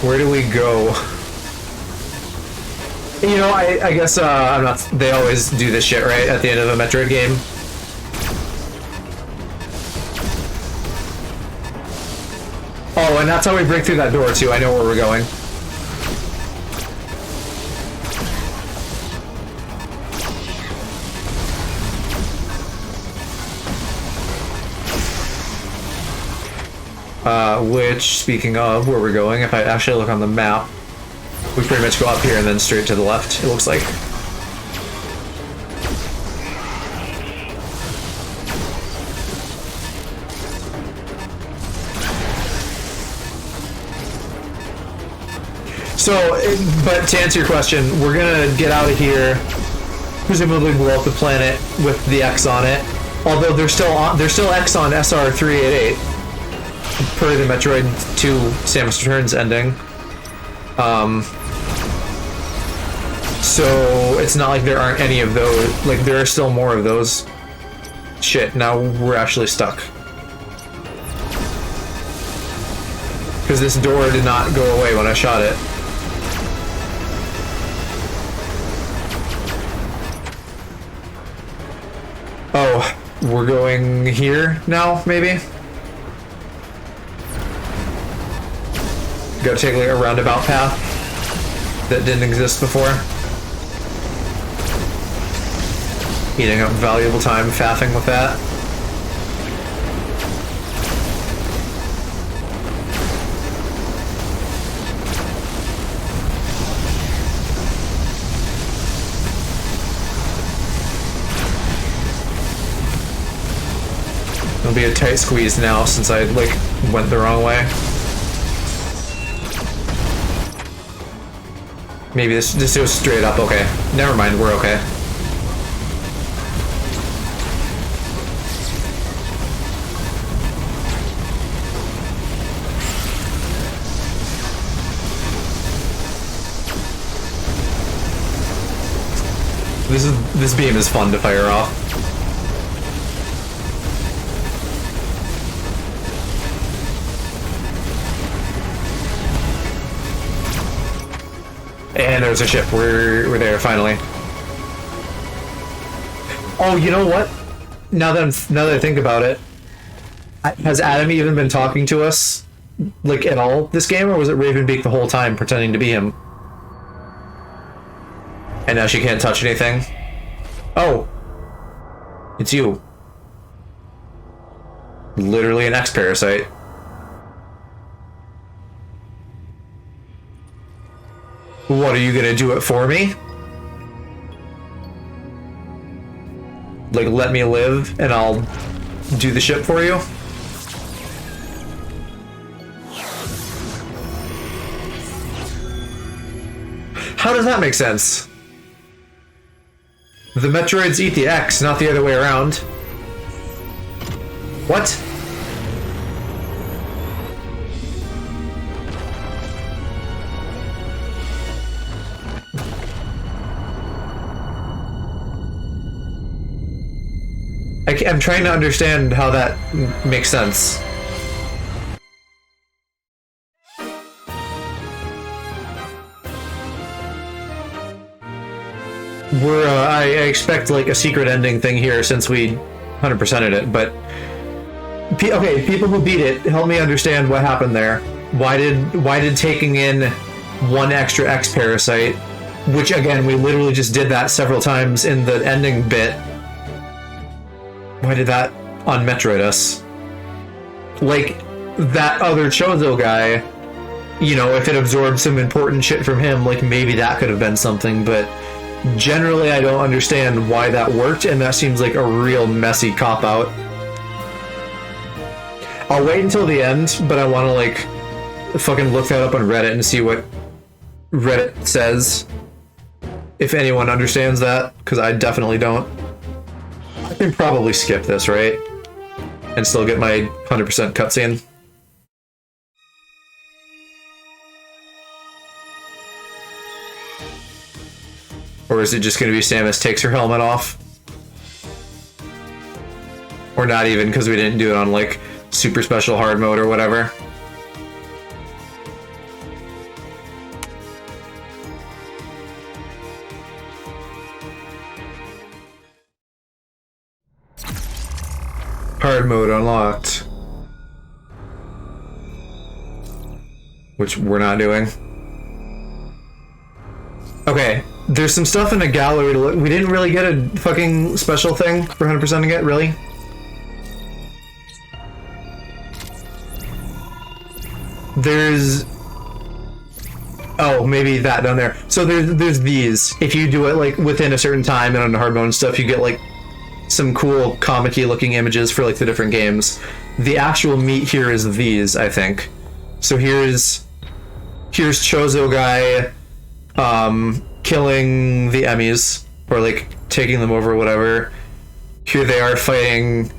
Where do we go? You know, I guess I'm not. They always do this shit right at the end of a Metroid game. Oh, and that's how we break through that door too. I know where we're going. Which, speaking of where we're going, if I actually look on the map, we pretty much go up here and then straight to the left, it looks like. So, but to answer your question, we're gonna get out of here, presumably blow up the planet with the X on it. Although there's still X on SR388. Per the Metroid 2 Samus Returns ending. So it's not like there aren't any of those. Like, there are still more of those. Shit, now we're actually stuck. Because this door did not go away when I shot it. Oh, we're going here now, maybe? Gotta take like a roundabout path that didn't exist before. Eating up valuable time faffing with that. It'll be a tight squeeze now since I like went the wrong way. Maybe this goes straight up. Okay, never mind. We're okay. This beam is fun to fire off. And there's a ship. We're there finally. Oh, you know what? Now that I think about it, has Adam even been talking to us like at all this game, or was it Ravenbeak the whole time pretending to be him? And now she can't touch anything. Oh, it's you. Literally an X-Parasite. What, are you gonna do it for me? Like, let me live and I'll do the ship for you? How does that make sense? The Metroids eat the X, not the other way around. What? I'm trying to understand how that makes sense. I expect like a secret ending thing here since we 100%ed it, but okay, people who beat it, help me understand what happened there. Why did taking in one extra X parasite, which again we literally just did that several times in the ending bit. Why did that un-Metroid us? Like, that other Chozo guy, you know, if it absorbed some important shit from him, like, maybe that could have been something, but generally I don't understand why that worked, and that seems like a real messy cop-out. I'll wait until the end, but I want to, like, fucking look that up on Reddit and see what Reddit says. If anyone understands that, because I definitely don't. I can probably skip this, right? and still get my 100% cutscene. Or is it just going to be Samus takes her helmet off? Or not even, because we didn't do it on, like, super special hard mode or whatever. Hard mode unlocked. Which we're not doing. Okay, there's some stuff in the gallery to look. We didn't really get a fucking special thing for 100%ing it, really? There's... Oh, maybe that down there. So there's these. If you do it, like, within a certain time and on hard mode and stuff, you get, like, some cool comic-y looking images for, like, the different games. The actual meat here is these, I think. So here's Chozo guy killing the Emmys, or like taking them over or whatever. Here they are fighting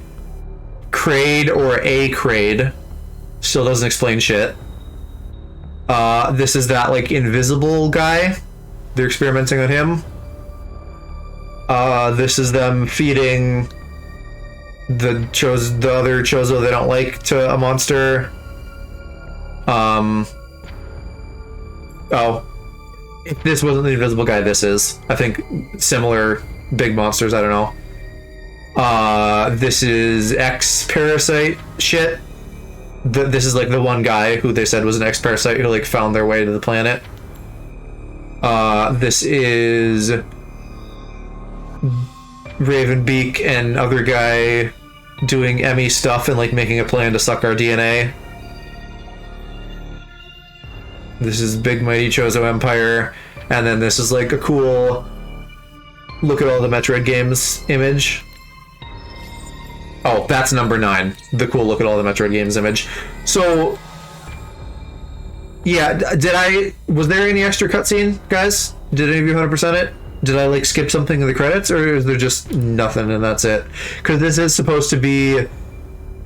Kraid or a Kraid. Still doesn't explain shit. This is that like invisible guy. They're experimenting on him. This is them feeding the other Chozo they don't like to a monster. Oh, if this wasn't the invisible guy, this is. I think similar big monsters, I don't know. This is X-Parasite shit. This is like the one guy who they said was an X-Parasite who like found their way to the planet. This is Ravenbeak and other guy doing Emmy stuff and like making a plan to suck our DNA. This is Big Mighty Chozo Empire, and then this is like a cool look at all the Metroid games image. Oh, that's number 9. The cool look at all the Metroid games image. So, yeah, was there any extra cutscene, guys? Did any of you 100% it? Did I like skip something in the credits, or is there just nothing and that's it? Because this is supposed to be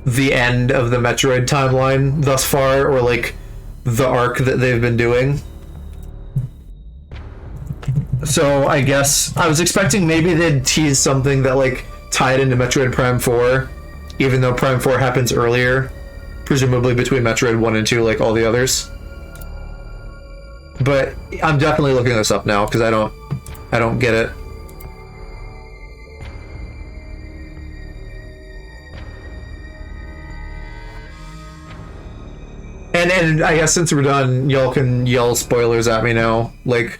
the end of the Metroid timeline thus far, or like the arc that they've been doing. So I guess I was expecting maybe they'd tease something that like tied into Metroid Prime 4, even though Prime 4 happens earlier, presumably between Metroid 1 and 2 like all the others. But I'm definitely looking this up now because I don't get it. And I guess since we're done, y'all can yell spoilers at me now. Like,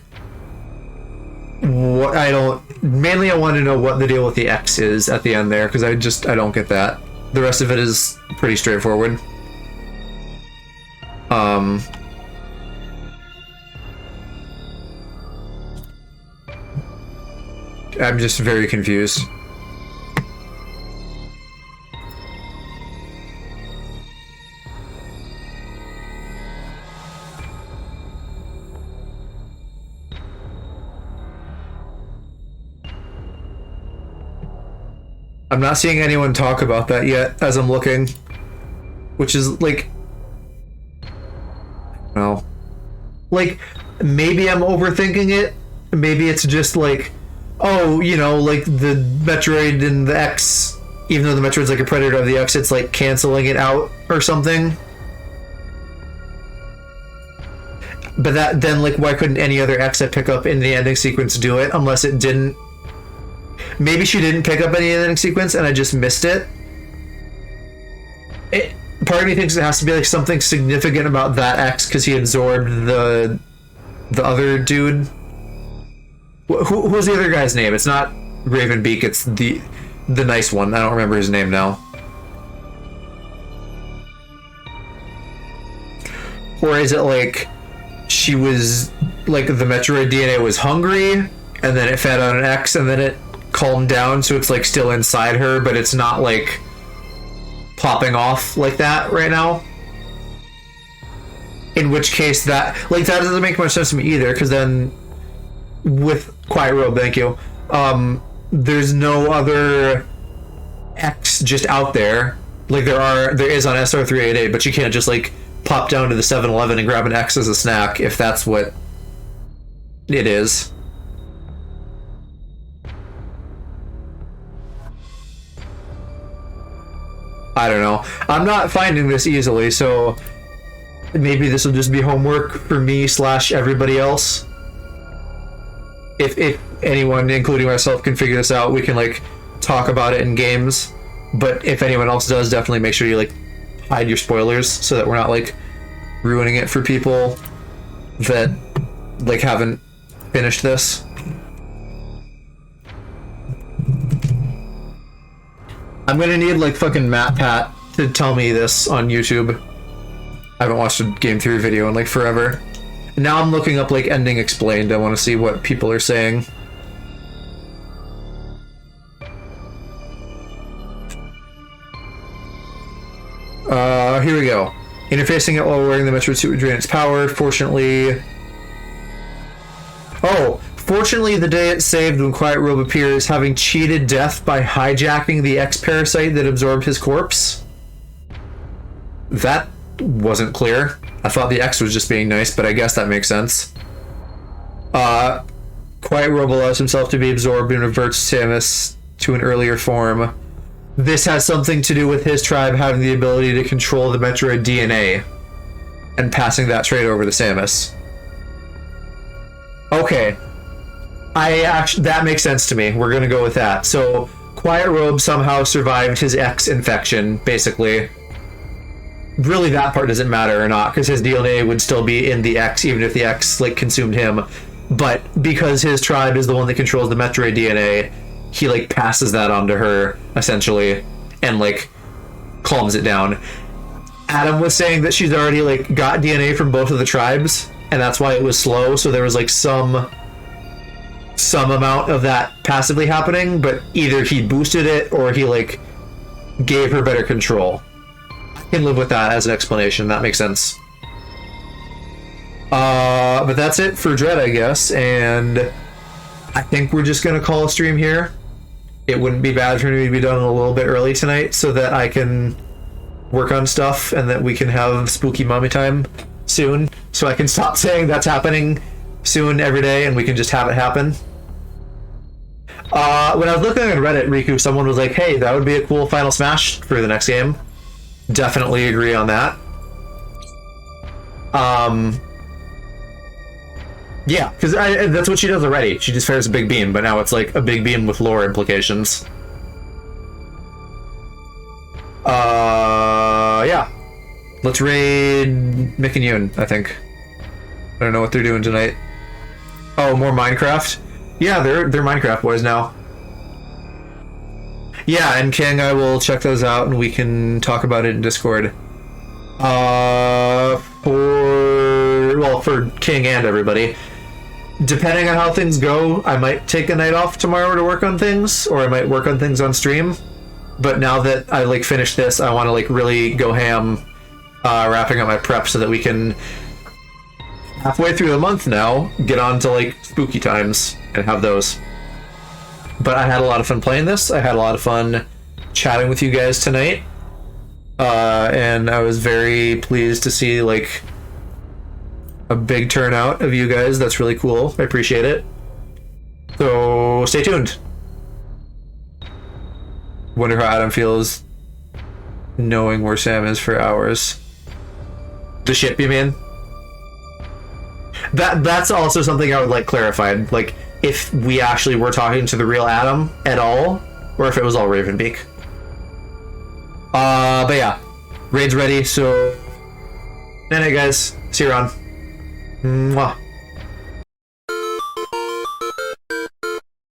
what I want to know what the deal with the X is at the end there, because I don't get that. The rest of it is pretty straightforward. I'm just very confused. I'm not seeing anyone talk about that yet as I'm looking, which is like, well, like maybe I'm overthinking it. Maybe it's just like, oh, you know, like the Metroid and the X, even though the Metroid's like a predator of the X, it's like canceling it out or something. But that then, like, why couldn't any other X I pick up in the ending sequence do it unless it didn't? Maybe she didn't pick up any ending sequence and I just missed it. Part of me thinks it has to be like something significant about that X because he absorbed the other dude. Who's the other guy's name? It's not Ravenbeak, it's the nice one. I don't remember his name now. Or is it like she was like the Metroid DNA was hungry and then it fed on an X and then it calmed down, so it's like still inside her, but it's not like popping off like that right now? In which case that doesn't make much sense to me either, because then with Quiet Robe, thank you, there's no other X just out there, Like there is on SR388, but you can't just like pop down to the 7-Eleven and grab an X as a snack if that's what it is. I don't know. I'm not finding this easily, so maybe this will just be homework for me / everybody else. If anyone, including myself, can figure this out, we can like talk about it in games. But if anyone else does, definitely make sure you like hide your spoilers so that we're not like ruining it for people that like haven't finished this. I'm gonna need like fucking MatPat to tell me this on YouTube. I haven't watched a game theory video in like forever. Now I'm looking up like ending explained. I want to see what people are saying. Here we go. Interfacing it while wearing the Metroid suit would drain its power. Fortunately, the day it's saved when Quiet Robe appears, having cheated death by hijacking the X-Parasite that absorbed his corpse. That wasn't clear. I thought the X was just being nice, but I guess that makes sense. Quiet Robe allows himself to be absorbed and reverts Samus to an earlier form. This has something to do with his tribe having the ability to control the Metroid DNA and passing that trait over to Samus. Okay. That makes sense to me. We're gonna go with that. So, Quiet Robe somehow survived his X infection, basically. Really, that part doesn't matter or not, because his DNA would still be in the X, even if the X, like, consumed him. But because his tribe is the one that controls the Metroid DNA, he, like, passes that on to her, essentially, and, like, calms it down. Adam was saying that she's already, like, got DNA from both of the tribes, and that's why it was slow, so there was, like, some amount of that passively happening, but either he boosted it or he, like, gave her better control. I can live with that as an explanation. That makes sense. But that's it for Dread, I guess, and I think we're just gonna call a stream here. It wouldn't be bad for me to be done a little bit early tonight so that I can work on stuff and that we can have spooky mommy time soon, so I can stop saying that's happening soon every day and we can just have it happen. When I was looking on Reddit, Riku, someone was like, hey, that would be a cool Final Smash for the next game. Definitely agree on that. Yeah, because that's what she does already. She just fires a big beam, but now it's like a big beam with lore implications. Yeah. Let's raid Mick and Yoon, I think. I don't know what they're doing tonight. Oh, more Minecraft? Yeah, they're Minecraft boys now. Yeah, and King, I will check those out and we can talk about it in Discord. For King and everybody. Depending on how things go, I might take a night off tomorrow to work on things, or I might work on things on stream. But now that I like finished this, I want to like really go ham, wrapping up my prep so that we can halfway through the month now get on to like spooky times and have those. But I had a lot of fun playing this. I had a lot of fun chatting with you guys tonight, and I was very pleased to see like a big turnout of you guys. That's really cool. I appreciate it. So stay tuned. Wonder how Adam feels knowing where Sam is for hours. The ship, you mean? That's also something I would like clarified. Like, if we actually were talking to the real Adam at all, or if it was all Ravenbeak. But yeah, raid's ready, so night night guys. See you around. Mwah.